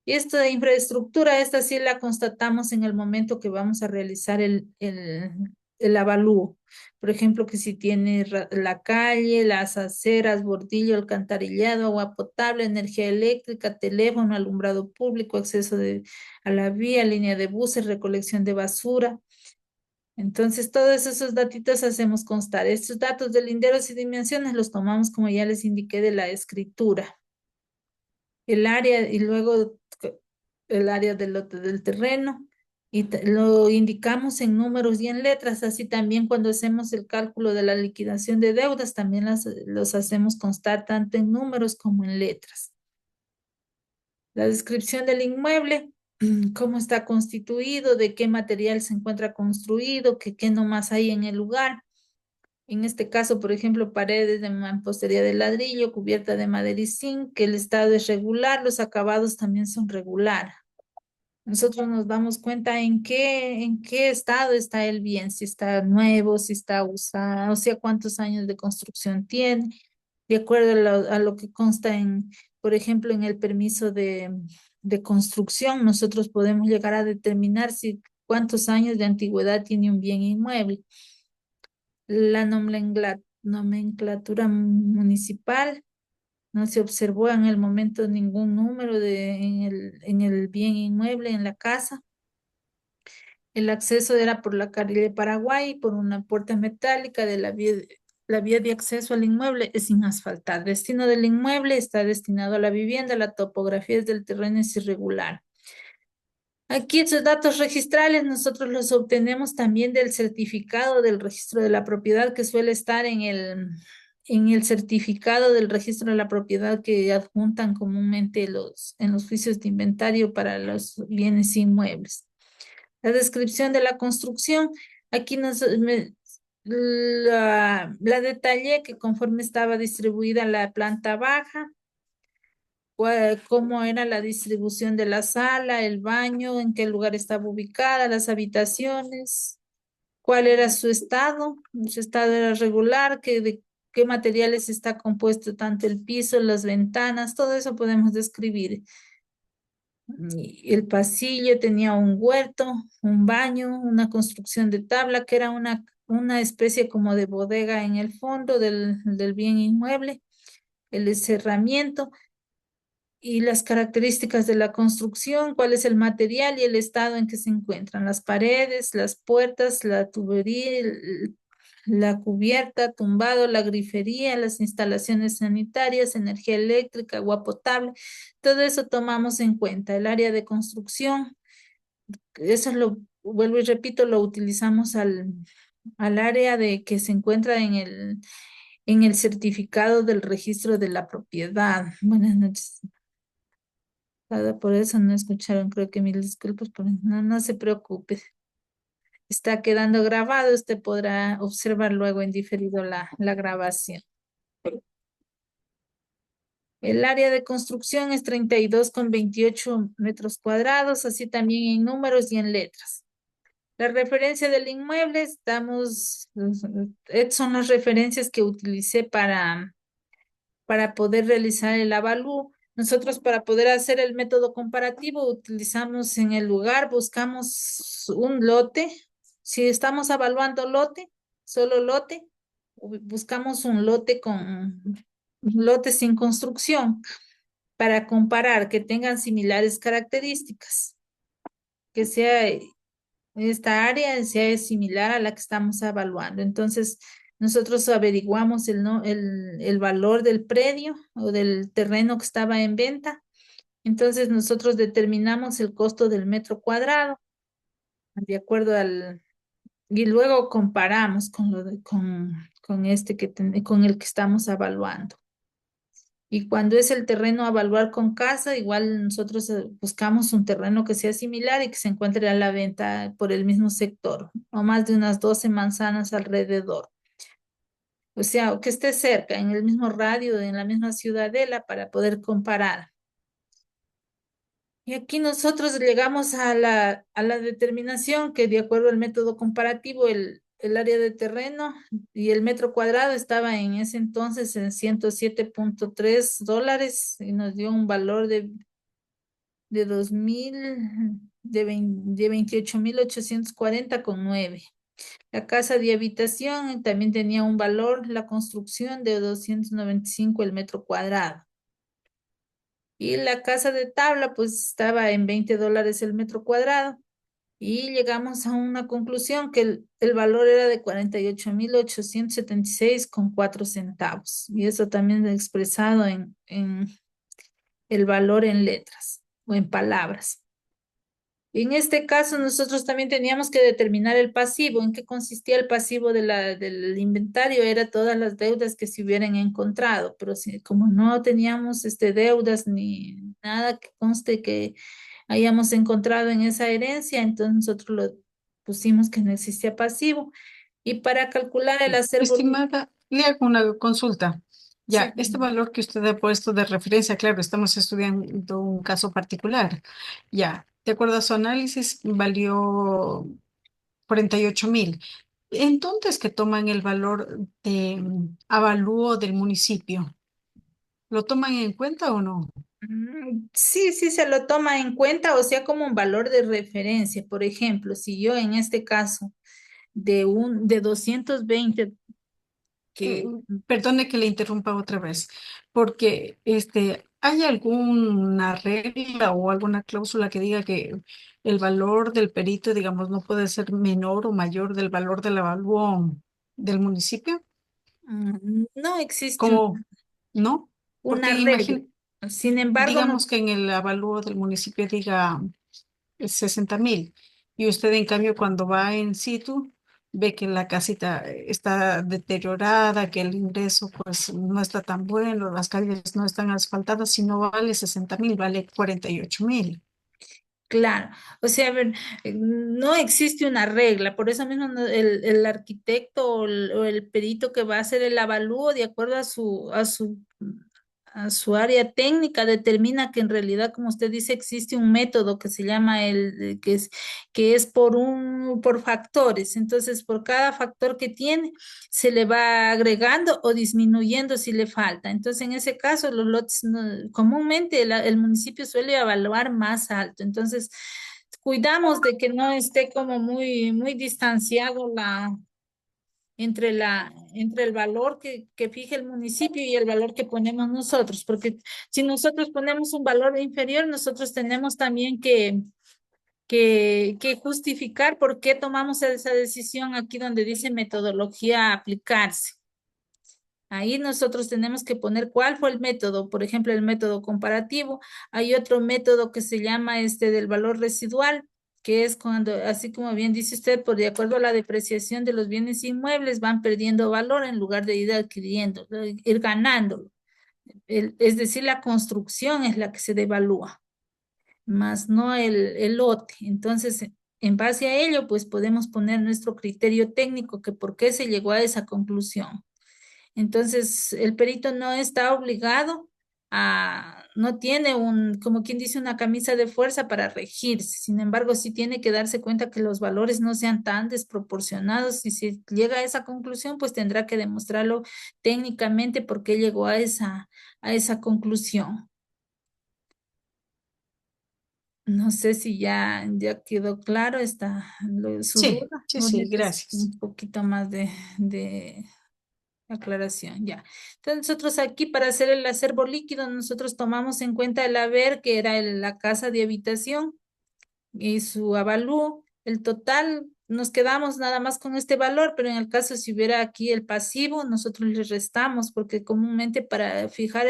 Y esta de infraestructura, esta sí la constatamos en el momento que vamos a realizar el avalúo. Por ejemplo, que si tiene la calle, las aceras, bordillo, alcantarillado, agua potable, energía eléctrica, teléfono, alumbrado público, acceso a la vía, línea de buses, recolección de basura. Entonces, todos esos datitos hacemos constar. Estos datos de linderos y dimensiones los tomamos, como ya les indiqué, de la escritura. El área y luego el área del lote del terreno y lo indicamos en números y en letras, así también cuando hacemos el cálculo de la liquidación de deudas, también los hacemos constar tanto en números como en letras. La descripción del inmueble, cómo está constituido, de qué material se encuentra construido, qué nomás hay en el lugar. En este caso, por ejemplo, paredes de mampostería de ladrillo, cubierta de madera y zinc, que el estado es regular, los acabados también son regular. Nosotros nos damos cuenta en qué estado está el bien, si está nuevo, si está usado, o sea, cuántos años de construcción tiene, de acuerdo a lo que consta en, por ejemplo, en el permiso de construcción, nosotros podemos llegar a determinar si cuántos años de antigüedad tiene un bien inmueble. La nomenclatura municipal, no se observó en el momento ningún número en el bien inmueble, en la casa. El acceso era por la calle Paraguay, por una puerta metálica de la vía de acceso al inmueble es sin asfaltar. Destino del inmueble está destinado a la vivienda, la topografía del terreno es irregular. Aquí esos datos registrales nosotros los obtenemos también del certificado del registro de la propiedad que suele estar en el certificado del registro de la propiedad que adjuntan comúnmente en los juicios de inventario para los bienes inmuebles. La descripción de la construcción, aquí la detallé que conforme estaba distribuida la planta baja, cómo era la distribución de la sala, el baño, en qué lugar estaba ubicada, las habitaciones, cuál era su estado era regular, de qué materiales está compuesto tanto el piso, las ventanas, todo eso podemos describir. Y el pasillo tenía un huerto, un baño, una construcción de tabla, que era una especie como de bodega en el fondo del bien inmueble, el encerramiento y las características de la construcción, cuál es el material y el estado en que se encuentran las paredes, las puertas, la tubería, la cubierta, tumbado, la grifería, las instalaciones sanitarias, energía eléctrica, agua potable, todo eso tomamos en cuenta. El área de construcción, eso vuelvo y repito, lo utilizamos al área de que se encuentra en el certificado del registro de la propiedad. Buenas noches. Por eso no escucharon, creo que mil disculpas, pero no se preocupe. Está quedando grabado, usted podrá observar luego en diferido la grabación. El área de construcción es 32,28 metros cuadrados, así también en números y en letras. La referencia del inmueble, son las referencias que utilicé para poder realizar el avalúo. Nosotros para poder hacer el método comparativo utilizamos en el lugar, buscamos un lote. Si estamos evaluando lote, solo lote, buscamos un lote sin construcción para comparar que tengan similares características, que sea esta área sea similar a la que estamos evaluando. Entonces, nosotros averiguamos el valor del predio o del terreno que estaba en venta. Entonces, nosotros determinamos el costo del metro cuadrado. de acuerdo al, y luego comparamos con con este con el que estamos evaluando. Y cuando es el terreno a evaluar con casa, igual nosotros buscamos un terreno que sea similar y que se encuentre a la venta por el mismo sector, o más de unas 12 manzanas alrededor. O sea, o que esté cerca, en el mismo radio, en la misma ciudadela, para poder comparar. Y aquí nosotros llegamos a a la determinación que de acuerdo al método comparativo, el área de terreno y el metro cuadrado estaba en ese entonces en $107.3 y nos dio un valor de 2000, de 28.840,9. La casa de habitación también tenía un valor, la construcción de 295 el metro cuadrado. Y la casa de tabla pues estaba en $20 el metro cuadrado. Y llegamos a una conclusión que el valor era de 48.876,4 centavos. Y eso también expresado en el valor en letras o en palabras. En este caso, nosotros también teníamos que determinar el pasivo. ¿En qué consistía el pasivo del inventario? Era todas las deudas que se hubieran encontrado, pero como no teníamos deudas ni nada que conste que hayamos encontrado en esa herencia, entonces nosotros lo pusimos que no existía pasivo. Y para calcular el acervo, Estimada, le hago una consulta. sí, Ya, este valor que usted ha puesto de referencia, claro, estamos estudiando un caso particular. Ya, de acuerdo a su análisis, valió 48.000. ¿En dónde es que toman el valor de avalúo del municipio? ¿Lo toman en cuenta o no? sí, sí se lo toma en cuenta, o sea, como un valor de referencia. Por ejemplo, si yo en este caso de 220 que Perdone que le interrumpa otra vez, porque ¿hay alguna regla o alguna cláusula que diga que el valor del perito, digamos, no puede ser menor o mayor del valor del avalúo del municipio? no existe ¿Cómo no? Porque una regla. Sin embargo, digamos que en el avalúo del municipio diga 60.000. Y usted, en cambio, cuando va en situ, ve que la casita está deteriorada, que el ingreso pues no está tan bueno, las calles no están asfaltadas, si no vale 60.000, vale 48.000. claro, o sea, a ver, no existe una regla, por eso mismo el arquitecto o el perito que va a hacer el avalúo de acuerdo a a su área técnica determina que en realidad, como usted dice, existe un método que se llama que es por factores. Entonces, por cada factor que tiene, se le va agregando o disminuyendo si le falta. Entonces, en ese caso, los lotes, comúnmente el municipio suele evaluar más alto. Entonces, cuidamos de que no esté como muy distanciado entre el valor que fija el municipio y el valor que ponemos nosotros, porque si nosotros ponemos un valor inferior, nosotros tenemos también que justificar por qué tomamos esa decisión aquí donde dice metodología a aplicarse. Ahí nosotros tenemos que poner cuál fue el método, por ejemplo, el método comparativo. Hay otro método que se llama del valor residual, que es cuando, así como bien dice usted, por de acuerdo a la depreciación de los bienes inmuebles, van perdiendo valor en lugar de ir adquiriendo, ir ganándolo. Es decir, la construcción es la que se devalúa, más no el lote. Entonces, en base a ello, pues podemos poner nuestro criterio técnico que por qué se llegó a esa conclusión. Entonces, el perito no está obligado no tiene como quien dice, una camisa de fuerza para regirse. Sin embargo, sí tiene que darse cuenta que los valores no sean tan desproporcionados y si llega a esa conclusión, pues tendrá que demostrarlo técnicamente por qué llegó a a esa conclusión. No sé si ya quedó claro su Sí, duda sí, o sí, necesita gracias. un poquito más de aclaración, ya. Entonces nosotros aquí para hacer el acervo líquido, nosotros tomamos en cuenta el haber, que era la casa de habitación y su avalúo. El total, nos quedamos nada más con este valor, pero en el caso si hubiera aquí el pasivo, nosotros le restamos, porque comúnmente para fijar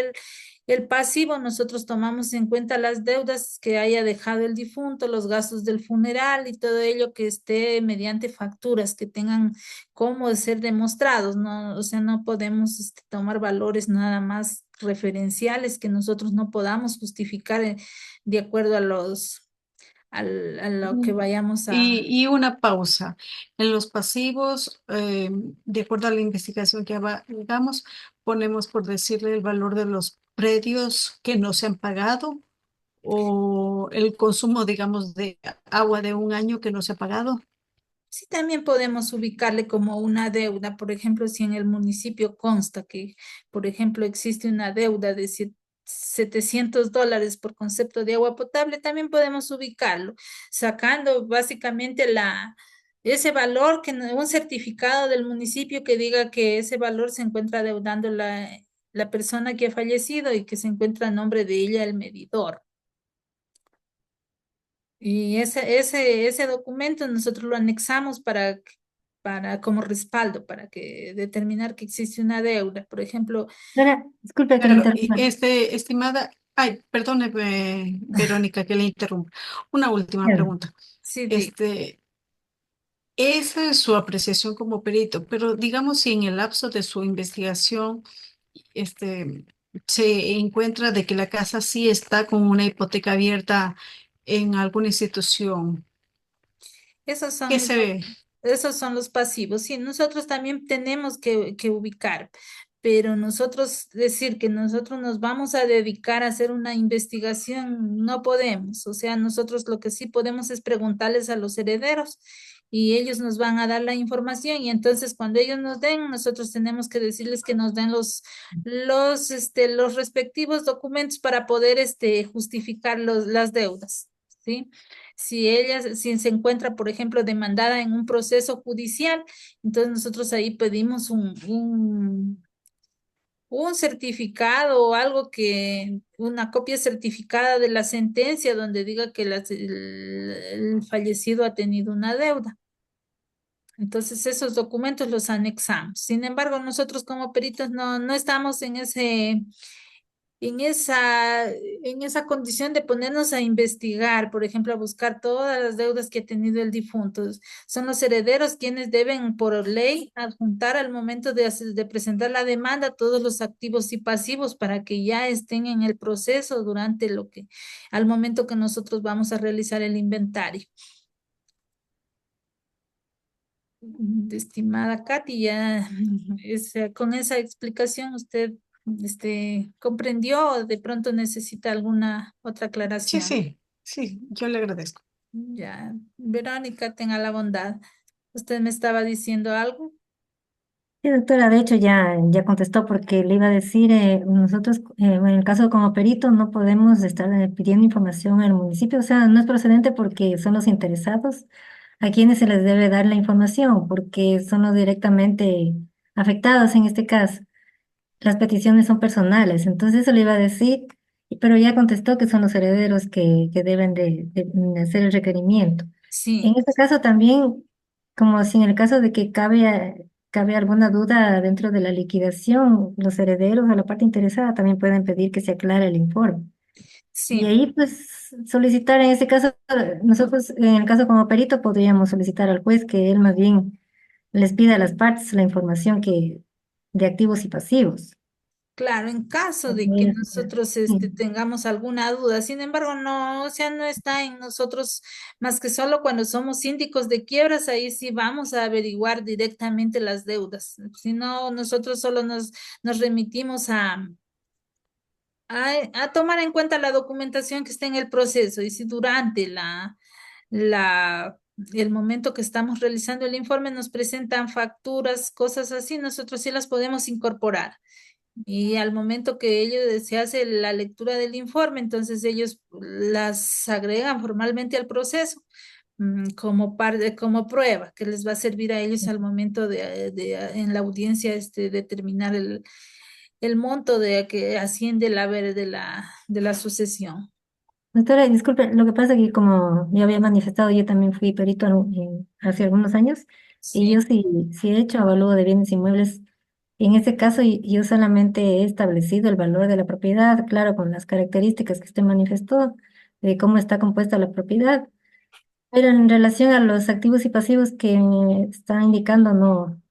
El pasivo, nosotros tomamos en cuenta las deudas que haya dejado el difunto, los gastos del funeral y todo ello que esté mediante facturas que tengan cómo ser demostrados, ¿no? O sea, no podemos tomar valores nada más referenciales que nosotros no podamos justificar de acuerdo a a lo que Mm. vayamos a. Y una pausa. En los pasivos, de acuerdo a la investigación que hagamos, ponemos por decirle el valor de los predios que no se han pagado o el consumo, digamos, de agua de un año que no se ha pagado. Sí, también podemos ubicarle como una deuda, por ejemplo, si en el municipio consta que, por ejemplo, existe una deuda de $700 por concepto de agua potable, también podemos ubicarlo, sacando básicamente ese valor, un certificado del municipio que diga que ese valor se encuentra adeudando la persona que ha fallecido y que se encuentra a nombre de ella el medidor. Y ese documento nosotros lo anexamos para como respaldo, para que determinar que existe una deuda. Por ejemplo, Ahora, disculpe que le Claro, y interrumpa. estimada, ay, perdóneme, Verónica, que le interrumpa. Una última Claro. pregunta. sí, Este, Esa es su apreciación como perito, pero digamos si en el lapso de su investigación, este, se encuentra de que la casa sí está con una hipoteca abierta en alguna institución, esos ¿qué son se ve? Esos son los pasivos. Sí, nosotros también tenemos que ubicar, pero nosotros decir que nosotros nos vamos a dedicar a hacer una investigación, no podemos. O sea, nosotros lo que sí podemos es preguntarles a los herederos y ellos nos van a dar la información y entonces cuando ellos nos den, nosotros tenemos que decirles que nos den los respectivos documentos para poder justificar las deudas. ¿Sí? Si se encuentra, por ejemplo, demandada en un proceso judicial, entonces nosotros ahí pedimos un certificado o algo una copia certificada de la sentencia donde diga que el fallecido ha tenido una deuda. Entonces esos documentos los anexamos. Sin embargo, nosotros como peritos no estamos en esa condición de ponernos a investigar, por ejemplo, a buscar todas las deudas que ha tenido el difunto. Son los herederos quienes deben, por ley, adjuntar al momento de presentar la demanda todos los activos y pasivos para que ya estén en el proceso al momento que nosotros vamos a realizar el inventario. Estimada Katy, ya con esa explicación usted comprendió o de pronto necesita alguna otra Sí, aclaración. sí, sí, yo le agradezco. Ya, Verónica, tenga la bondad. ¿Usted me estaba diciendo algo? Sí, doctora, de hecho ya contestó porque le iba a decir, nosotros en el caso como perito no podemos estar pidiendo información al municipio, o sea, no es procedente porque son los interesados a quienes se les debe dar la información, porque son los directamente afectados en este caso. Las peticiones son personales, entonces eso le iba a decir, pero ya contestó que son los herederos que deben de hacer el requerimiento. En Sí, este caso también, como si en el caso de que cabe alguna duda dentro de la liquidación, los herederos o la parte interesada también pueden pedir que se aclare el informe. Y sí. ahí pues solicitar en ese caso, nosotros en el caso como perito podríamos solicitar al juez que él más bien les pida a las partes la información de activos y pasivos. Claro, en caso de que También, nosotros sí. tengamos alguna duda, sin embargo, no, o sea, no está en nosotros más que solo cuando somos síndicos de quiebras, ahí sí vamos a averiguar directamente las deudas. Si no, nosotros solo nos remitimos a tomar en cuenta la documentación que está en el proceso y si durante la, el momento que estamos realizando el informe nos presentan facturas, cosas así, nosotros sí las podemos incorporar. Y al momento que ellos se hace la lectura del informe, entonces ellos las agregan formalmente al proceso como prueba que les va a servir a ellos al momento en la audiencia determinar el monto de que asciende el haber de la sucesión. Doctora, disculpe, lo que pasa es que como yo había manifestado, yo también fui perito hace algunos años y yo Sí, sí he hecho avalúo de bienes inmuebles Y en este caso, yo solamente he establecido el valor de la propiedad, claro, con las características que usted manifestó, de cómo está compuesta la propiedad. Pero en relación a los activos y pasivos que me está indicando, no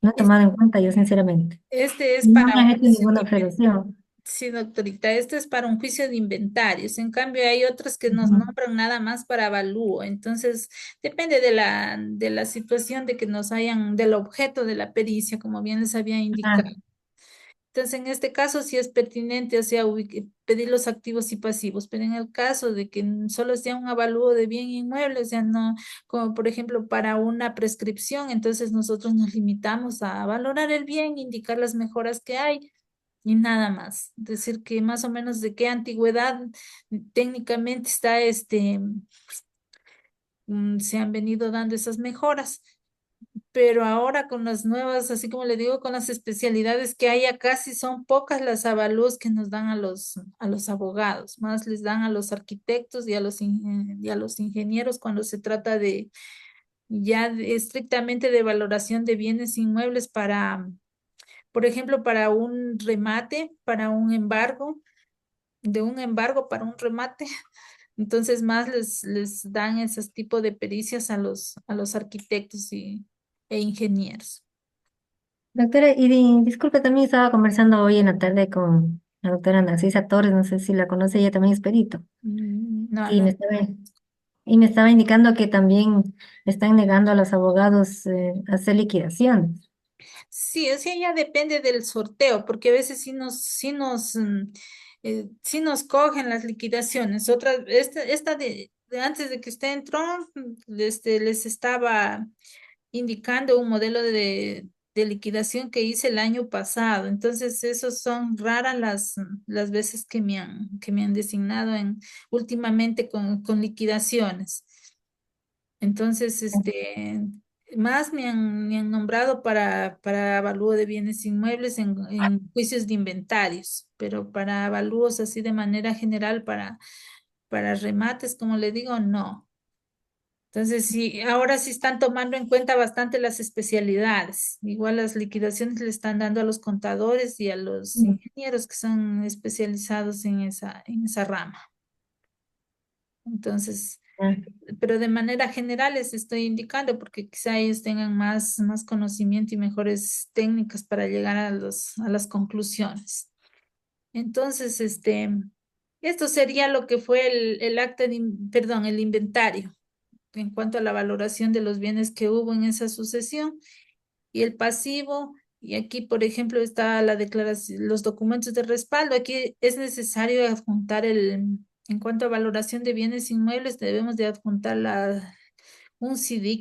he Es- tomado en cuenta yo, sinceramente. Este es No para me un han hecho juicio ninguna de observación. sí, doctorita, esto es para un juicio de inventarios. En cambio, hay otros que nos Ujú. nombran nada más para avalúo. Entonces, depende de la situación de que nos hayan, del objeto de la pericia, como bien les había Ah, indicado. Entonces, en este caso sí es pertinente, o sea, pedir los activos y pasivos, pero en el caso de que solo sea un avalúo de bien inmueble, o sea, no, como por ejemplo para una prescripción, entonces nosotros nos limitamos a valorar el bien, indicar las mejoras que hay y nada más. Decir que más o menos de qué antigüedad técnicamente está se han venido dando esas mejoras. Pero ahora con las nuevas, así como le digo, con las especialidades que hay acá, sí son pocas las avalúos que nos dan a los abogados, más les dan a los arquitectos y a y a los ingenieros cuando se trata de estrictamente de valoración de bienes inmuebles para, por ejemplo, para un remate, para un embargo, de un embargo para un remate. Entonces más les dan esos tipos de pericias a los arquitectos e ingenieros. doctora, disculpe, también estaba conversando hoy en la tarde con la doctora Narcisa Torres, no sé si la conoce, ella también es perito, No, y no. me estaba indicando que también están negando a los abogados hacer liquidaciones. Sí, o sea, ya depende del sorteo, porque a veces sí nos cogen las liquidaciones. Otra, esta de antes de que usted entró, les estaba indicando un modelo de liquidación que hice el año pasado. Entonces, esos son raras las veces que me han designado últimamente con liquidaciones. Entonces, más me han nombrado para avalúo de bienes inmuebles en juicios de inventarios, pero para avalúos así de manera general, para remates, como le digo, no. Entonces, sí, ahora sí están tomando en cuenta bastante las especialidades. Igual las liquidaciones le están dando a los contadores y a los Mm. ingenieros que son especializados en esa rama. Entonces, Ah, pero de manera general les estoy indicando porque quizá ellos tengan más conocimiento y mejores técnicas para llegar a a las conclusiones. Entonces, esto sería lo que fue el acta perdón, el inventario en cuanto a la valoración de los bienes que hubo en esa sucesión y el pasivo. Y aquí, por ejemplo, está la declaración, los documentos de respaldo. Aquí es necesario adjuntar en cuanto a valoración de bienes inmuebles, debemos de adjuntar un CD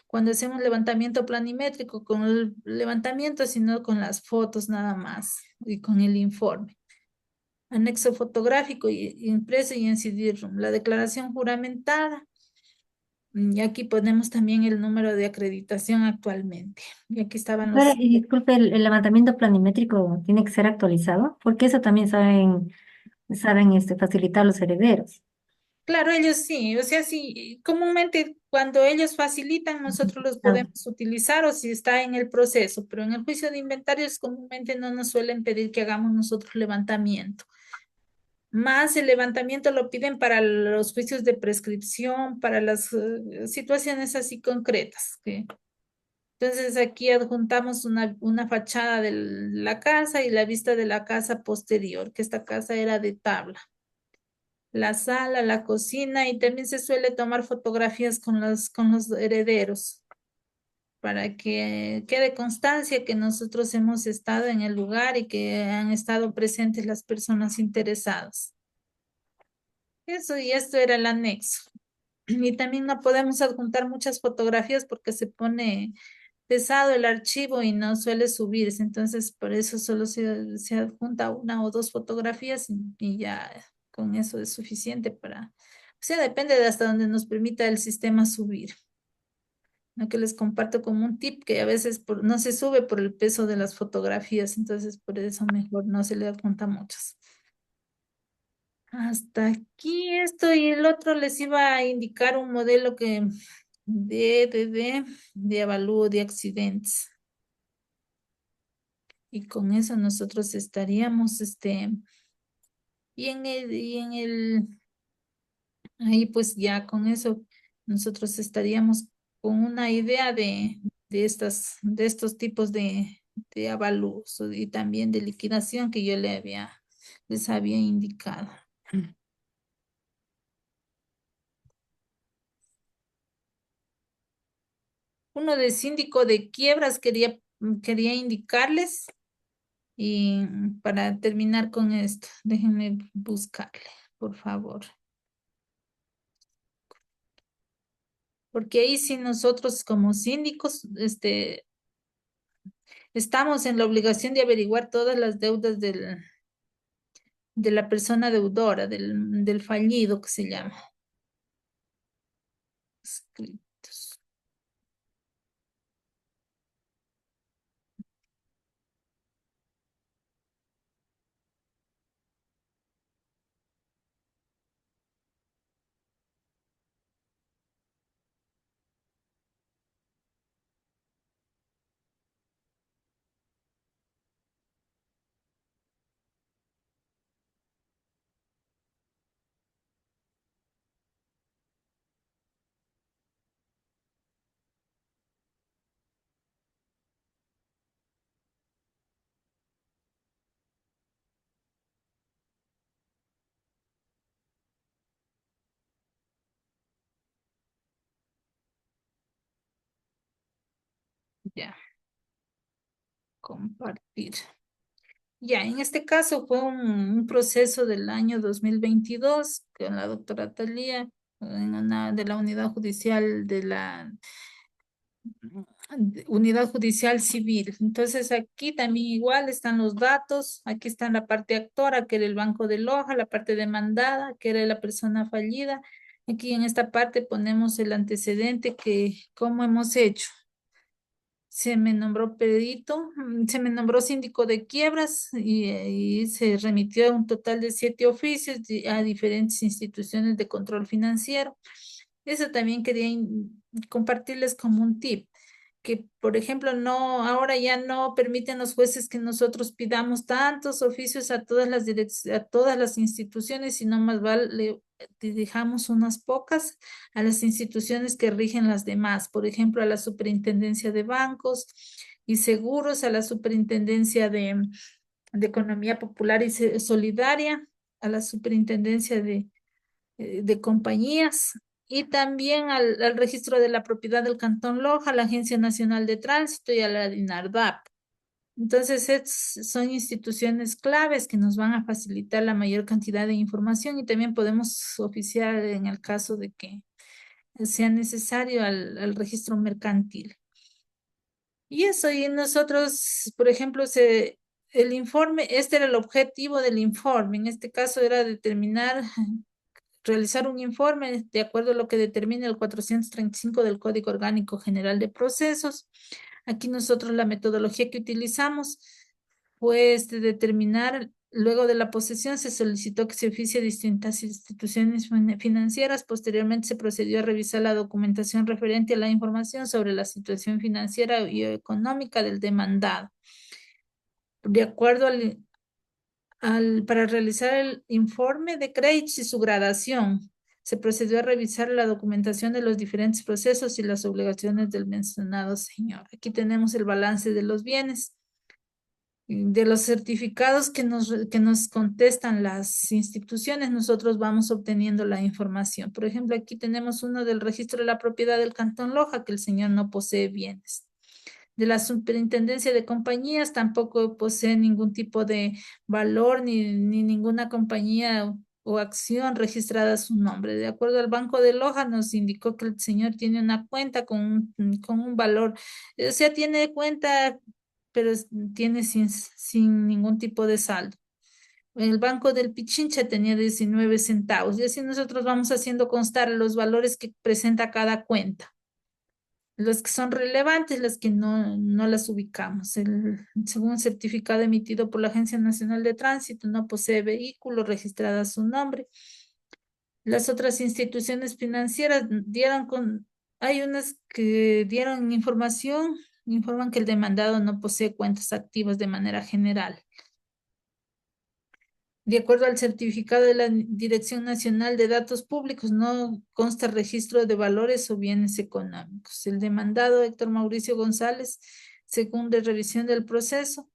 cuando hacemos levantamiento planimétrico, con el levantamiento, sino con las fotos nada más y con el informe. Anexo fotográfico impreso y en CD-ROM. La declaración juramentada. Y aquí ponemos también el número de acreditación actualmente. Y aquí estaban doctora, los... y disculpe, el levantamiento planimétrico tiene que ser actualizado, porque eso también saben facilitar los herederos. Claro, ellos sí, o sea, sí, comúnmente cuando ellos facilitan, nosotros los Ah, podemos utilizar o si está en el proceso, pero en el juicio de inventarios comúnmente no nos suelen pedir que hagamos nosotros levantamiento. Más el levantamiento lo piden para los juicios de prescripción, para las situaciones así concretas. Entonces aquí adjuntamos una fachada de la casa y la vista de la casa posterior, que esta casa era de tabla. La sala, la cocina y también se suele tomar fotografías con los herederos para que quede constancia que nosotros hemos estado en el lugar y que han estado presentes las personas interesadas. Eso y esto era el anexo. Y también no podemos adjuntar muchas fotografías porque se pone pesado el archivo y no suele subirse. Entonces, por eso solo se adjunta una o dos fotografías y ya con eso es suficiente para, o sea, depende de hasta donde nos permita el sistema subir. Lo que les comparto como un tip que a veces no se sube por el peso de las fotografías, entonces por eso mejor no se le adjunta muchas. Hasta aquí esto y el otro les iba a indicar un modelo de avalúo de accidentes. Y con eso nosotros estaríamos, ahí pues ya con eso nosotros estaríamos con una idea de estos tipos de avalúos y también de liquidación que yo les había indicado. Uno de síndico de quiebras quería indicarles y para terminar con esto, déjenme buscarle, por favor. Porque ahí sí nosotros como síndicos, estamos en la obligación de averiguar todas las deudas de la persona deudora, del fallido que se llama. Escritos. Ya, compartir. Ya, en este caso fue un proceso del año 2022 con la doctora Talía de la unidad judicial unidad judicial civil. Entonces aquí también igual están los datos, aquí está la parte actora, que era el Banco de Loja, la parte demandada, que era la persona fallida. Aquí en esta parte ponemos el antecedente que cómo hemos hecho. Se me nombró perito, se me nombró síndico de quiebras y se remitió un total de 7 oficios a diferentes instituciones de control financiero. Eso también quería compartirles como un tip, que por ejemplo ahora ya no permiten los jueces que nosotros pidamos tantos oficios a a todas las instituciones, sino más vale dirijamos unas pocas a las instituciones que rigen las demás, por ejemplo, a la Superintendencia de Bancos y Seguros, a la Superintendencia de Economía Popular y Solidaria, a la Superintendencia de Compañías y también al Registro de la Propiedad del Cantón Loja, a la Agencia Nacional de Tránsito y a la DINARDAP. Entonces, son instituciones claves que nos van a facilitar la mayor cantidad de información y también podemos oficiar en el caso de que sea necesario al registro mercantil. Y eso, y nosotros, por ejemplo, el informe, este era el objetivo del informe, en este caso era realizar un informe de acuerdo a lo que determina el 435 del Código Orgánico General de Procesos. Aquí nosotros la metodología que utilizamos fue determinar, luego de la posesión se solicitó que se oficie a distintas instituciones financieras, posteriormente se procedió a revisar la documentación referente a la información sobre la situación financiera y económica del demandado. De acuerdo para realizar el informe de créditos y su gradación, se procedió a revisar la documentación de los diferentes procesos y las obligaciones del mencionado señor. Aquí tenemos el balance de los bienes, de los certificados que nos contestan las instituciones, nosotros vamos obteniendo la información. Por ejemplo, aquí tenemos uno del registro de la propiedad del Cantón Loja, que el señor no posee bienes. De la Superintendencia de Compañías tampoco posee ningún tipo de valor ni ninguna compañía o acción registrada a su nombre. De acuerdo al Banco de Loja, nos indicó que el señor tiene una cuenta con un valor, o sea, tiene cuenta, pero tiene sin ningún tipo de saldo. El Banco del Pichincha tenía 19 centavos y así nosotros vamos haciendo constar los valores que presenta cada cuenta. Los que son relevantes, las que no las ubicamos. Según un certificado emitido por la Agencia Nacional de Tránsito, no posee vehículo registrado a su nombre. Las otras instituciones financieras hay unas que dieron información informan que el demandado no posee cuentas activas de manera general. De acuerdo al certificado de la Dirección Nacional de Datos Públicos, no consta registro de valores o bienes económicos. El demandado Héctor Mauricio González, según la revisión del proceso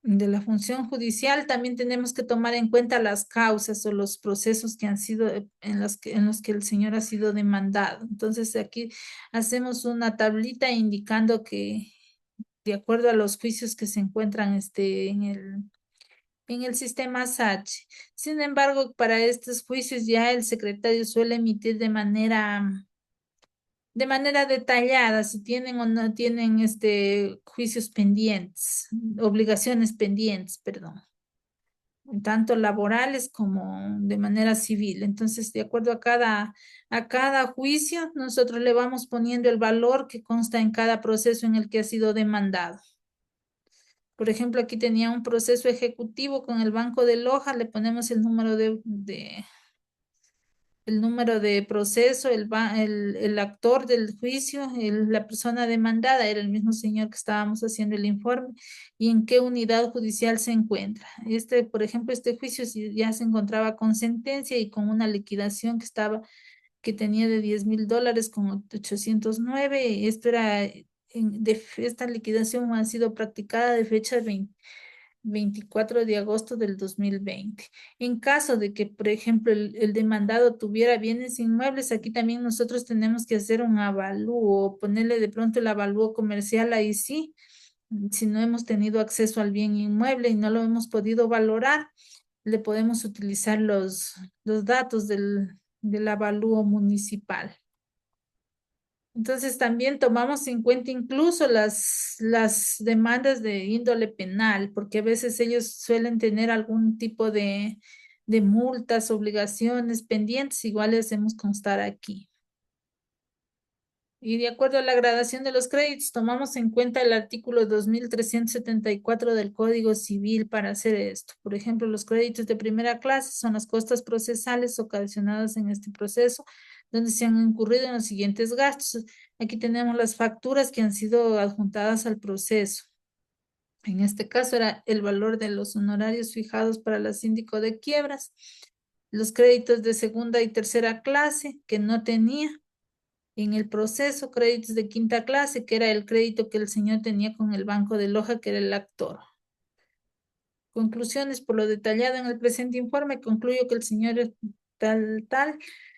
de la función judicial, también tenemos que tomar en cuenta las causas o los procesos que han sido en los que el señor ha sido demandado. Entonces, aquí hacemos una tablita indicando que de acuerdo a los juicios que se encuentran en el sistema SACH. Sin embargo, para estos juicios ya el secretario suele emitir de manera detallada si tienen o no tienen juicios pendientes, obligaciones pendientes, perdón, tanto laborales como de manera civil. Entonces, de acuerdo a cada juicio, nosotros le vamos poniendo el valor que consta en cada proceso en el que ha sido demandado. Por ejemplo, aquí tenía un proceso ejecutivo con el Banco de Loja, le ponemos el número el número de proceso, el actor del juicio, la persona demandada, era el mismo señor que estábamos haciendo el informe, y en qué unidad judicial se encuentra. Por ejemplo, este juicio ya se encontraba con sentencia y con una liquidación que tenía de $10,000 con 809. Esta liquidación ha sido practicada de fecha 24 de agosto del 2020. En caso de que, por ejemplo, el demandado tuviera bienes inmuebles, aquí también nosotros tenemos que hacer un avalúo, ponerle de pronto el avalúo comercial ahí sí, si no hemos tenido acceso al bien inmueble y no lo hemos podido valorar, le podemos utilizar los datos del avalúo municipal. Entonces también tomamos en cuenta incluso las demandas de índole penal, porque a veces ellos suelen tener algún tipo de multas, obligaciones pendientes, igual les hacemos constar aquí. Y de acuerdo a la gradación de los créditos, tomamos en cuenta el artículo 2374 del Código Civil para hacer esto. Por ejemplo, los créditos de primera clase son las costas procesales ocasionadas en este proceso, donde se han incurrido en los siguientes gastos. Aquí tenemos las facturas que han sido adjuntadas al proceso. En este caso era el valor de los honorarios fijados para la síndico de quiebras, los créditos de segunda y tercera clase que no tenía en el proceso, créditos de quinta clase, que era el crédito que el señor tenía con el Banco de Loja, que era el actor. Conclusiones, por lo detallado en el presente informe, concluyo que el señor tal,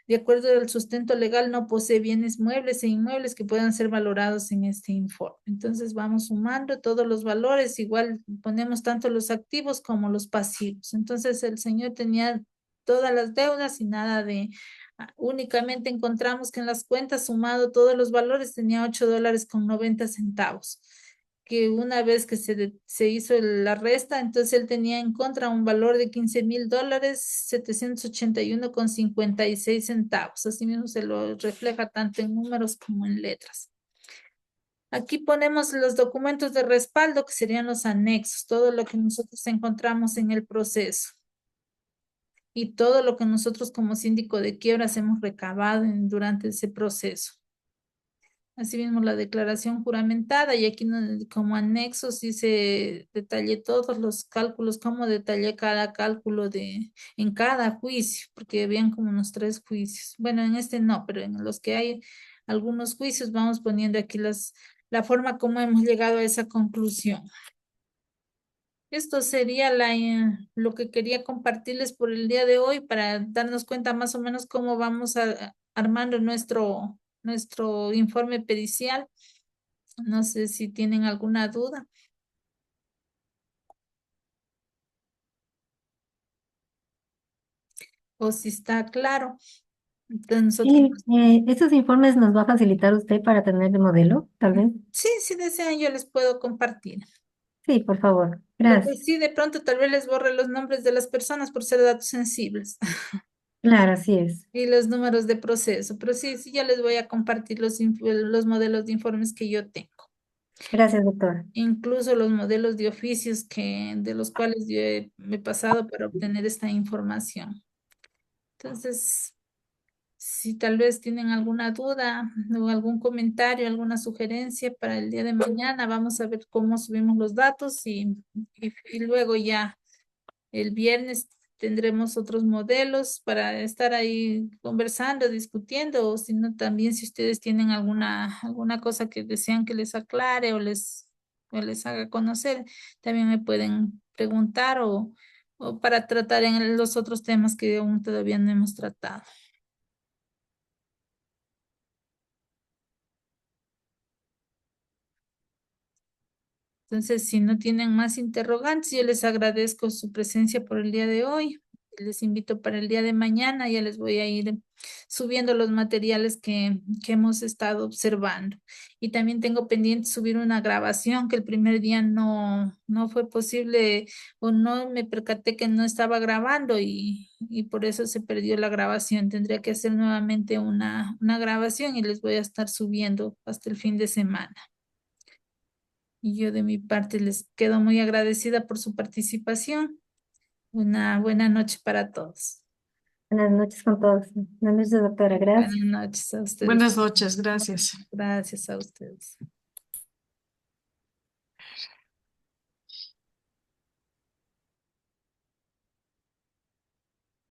de acuerdo al sustento legal, no posee bienes muebles e inmuebles que puedan ser valorados en este informe. Entonces vamos sumando todos los valores, igual ponemos tanto los activos como los pasivos. Entonces el señor tenía todas las deudas y nada de... Únicamente encontramos que en las cuentas, sumado todos los valores, tenía $8.90, que una vez que se hizo la resta, entonces él tenía en contra un valor de $15,000, 781,56 centavos. Así mismo se lo refleja tanto en números como en letras. Aquí ponemos los documentos de respaldo, que serían los anexos, todo lo que nosotros encontramos en el proceso y todo lo que nosotros como síndico de quiebras hemos recabado durante ese proceso. Asimismo, la declaración juramentada, y aquí como anexos sí se detallé todos los cálculos, como detallé cada cálculo en cada juicio, porque habían como unos 3 juicios. Bueno, en este no, pero en los que hay algunos juicios vamos poniendo aquí la forma como hemos llegado a esa conclusión. Esto sería lo que quería compartirles por el día de hoy para darnos cuenta más o menos cómo vamos armando nuestro informe pericial. No sé si tienen alguna duda o si está claro. Entonces nosotros, Sí, estos informes nos va a facilitar usted para tener el modelo, tal vez. sí, si desean, yo les puedo compartir. Sí, por favor. Lo que Gracias. sí, de pronto tal vez les borre los nombres de las personas por ser datos sensibles Claro, así es. y los números de proceso, pero sí, sí, ya les voy a compartir los modelos de informes que yo tengo. Gracias, doctor. Incluso los modelos de oficios de los cuales yo me he pasado para obtener esta información. Entonces, si tal vez tienen alguna duda o algún comentario, alguna sugerencia para el día de mañana, vamos a ver cómo subimos los datos y luego ya el viernes tendremos otros modelos para estar ahí conversando, discutiendo, o si no, también si ustedes tienen alguna cosa que desean que les aclare o les haga conocer, también me pueden preguntar o para tratar en los otros temas que aún todavía no hemos tratado. Entonces, si no tienen más interrogantes, yo les agradezco su presencia por el día de hoy. Les invito para el día de mañana, ya les voy a ir subiendo los materiales que hemos estado observando. Y también tengo pendiente subir una grabación que el primer día no fue posible o no me percaté que no estaba grabando y por eso se perdió la grabación. Tendría que hacer nuevamente una grabación y les voy a estar subiendo hasta el fin de semana. Y yo de mi parte les quedo muy agradecida por su participación. Una buena noche para todos. Buenas noches con todos. Buenas noches, doctora. Buenas Gracias. noches a ustedes. Buenas noches, gracias. Gracias a ustedes.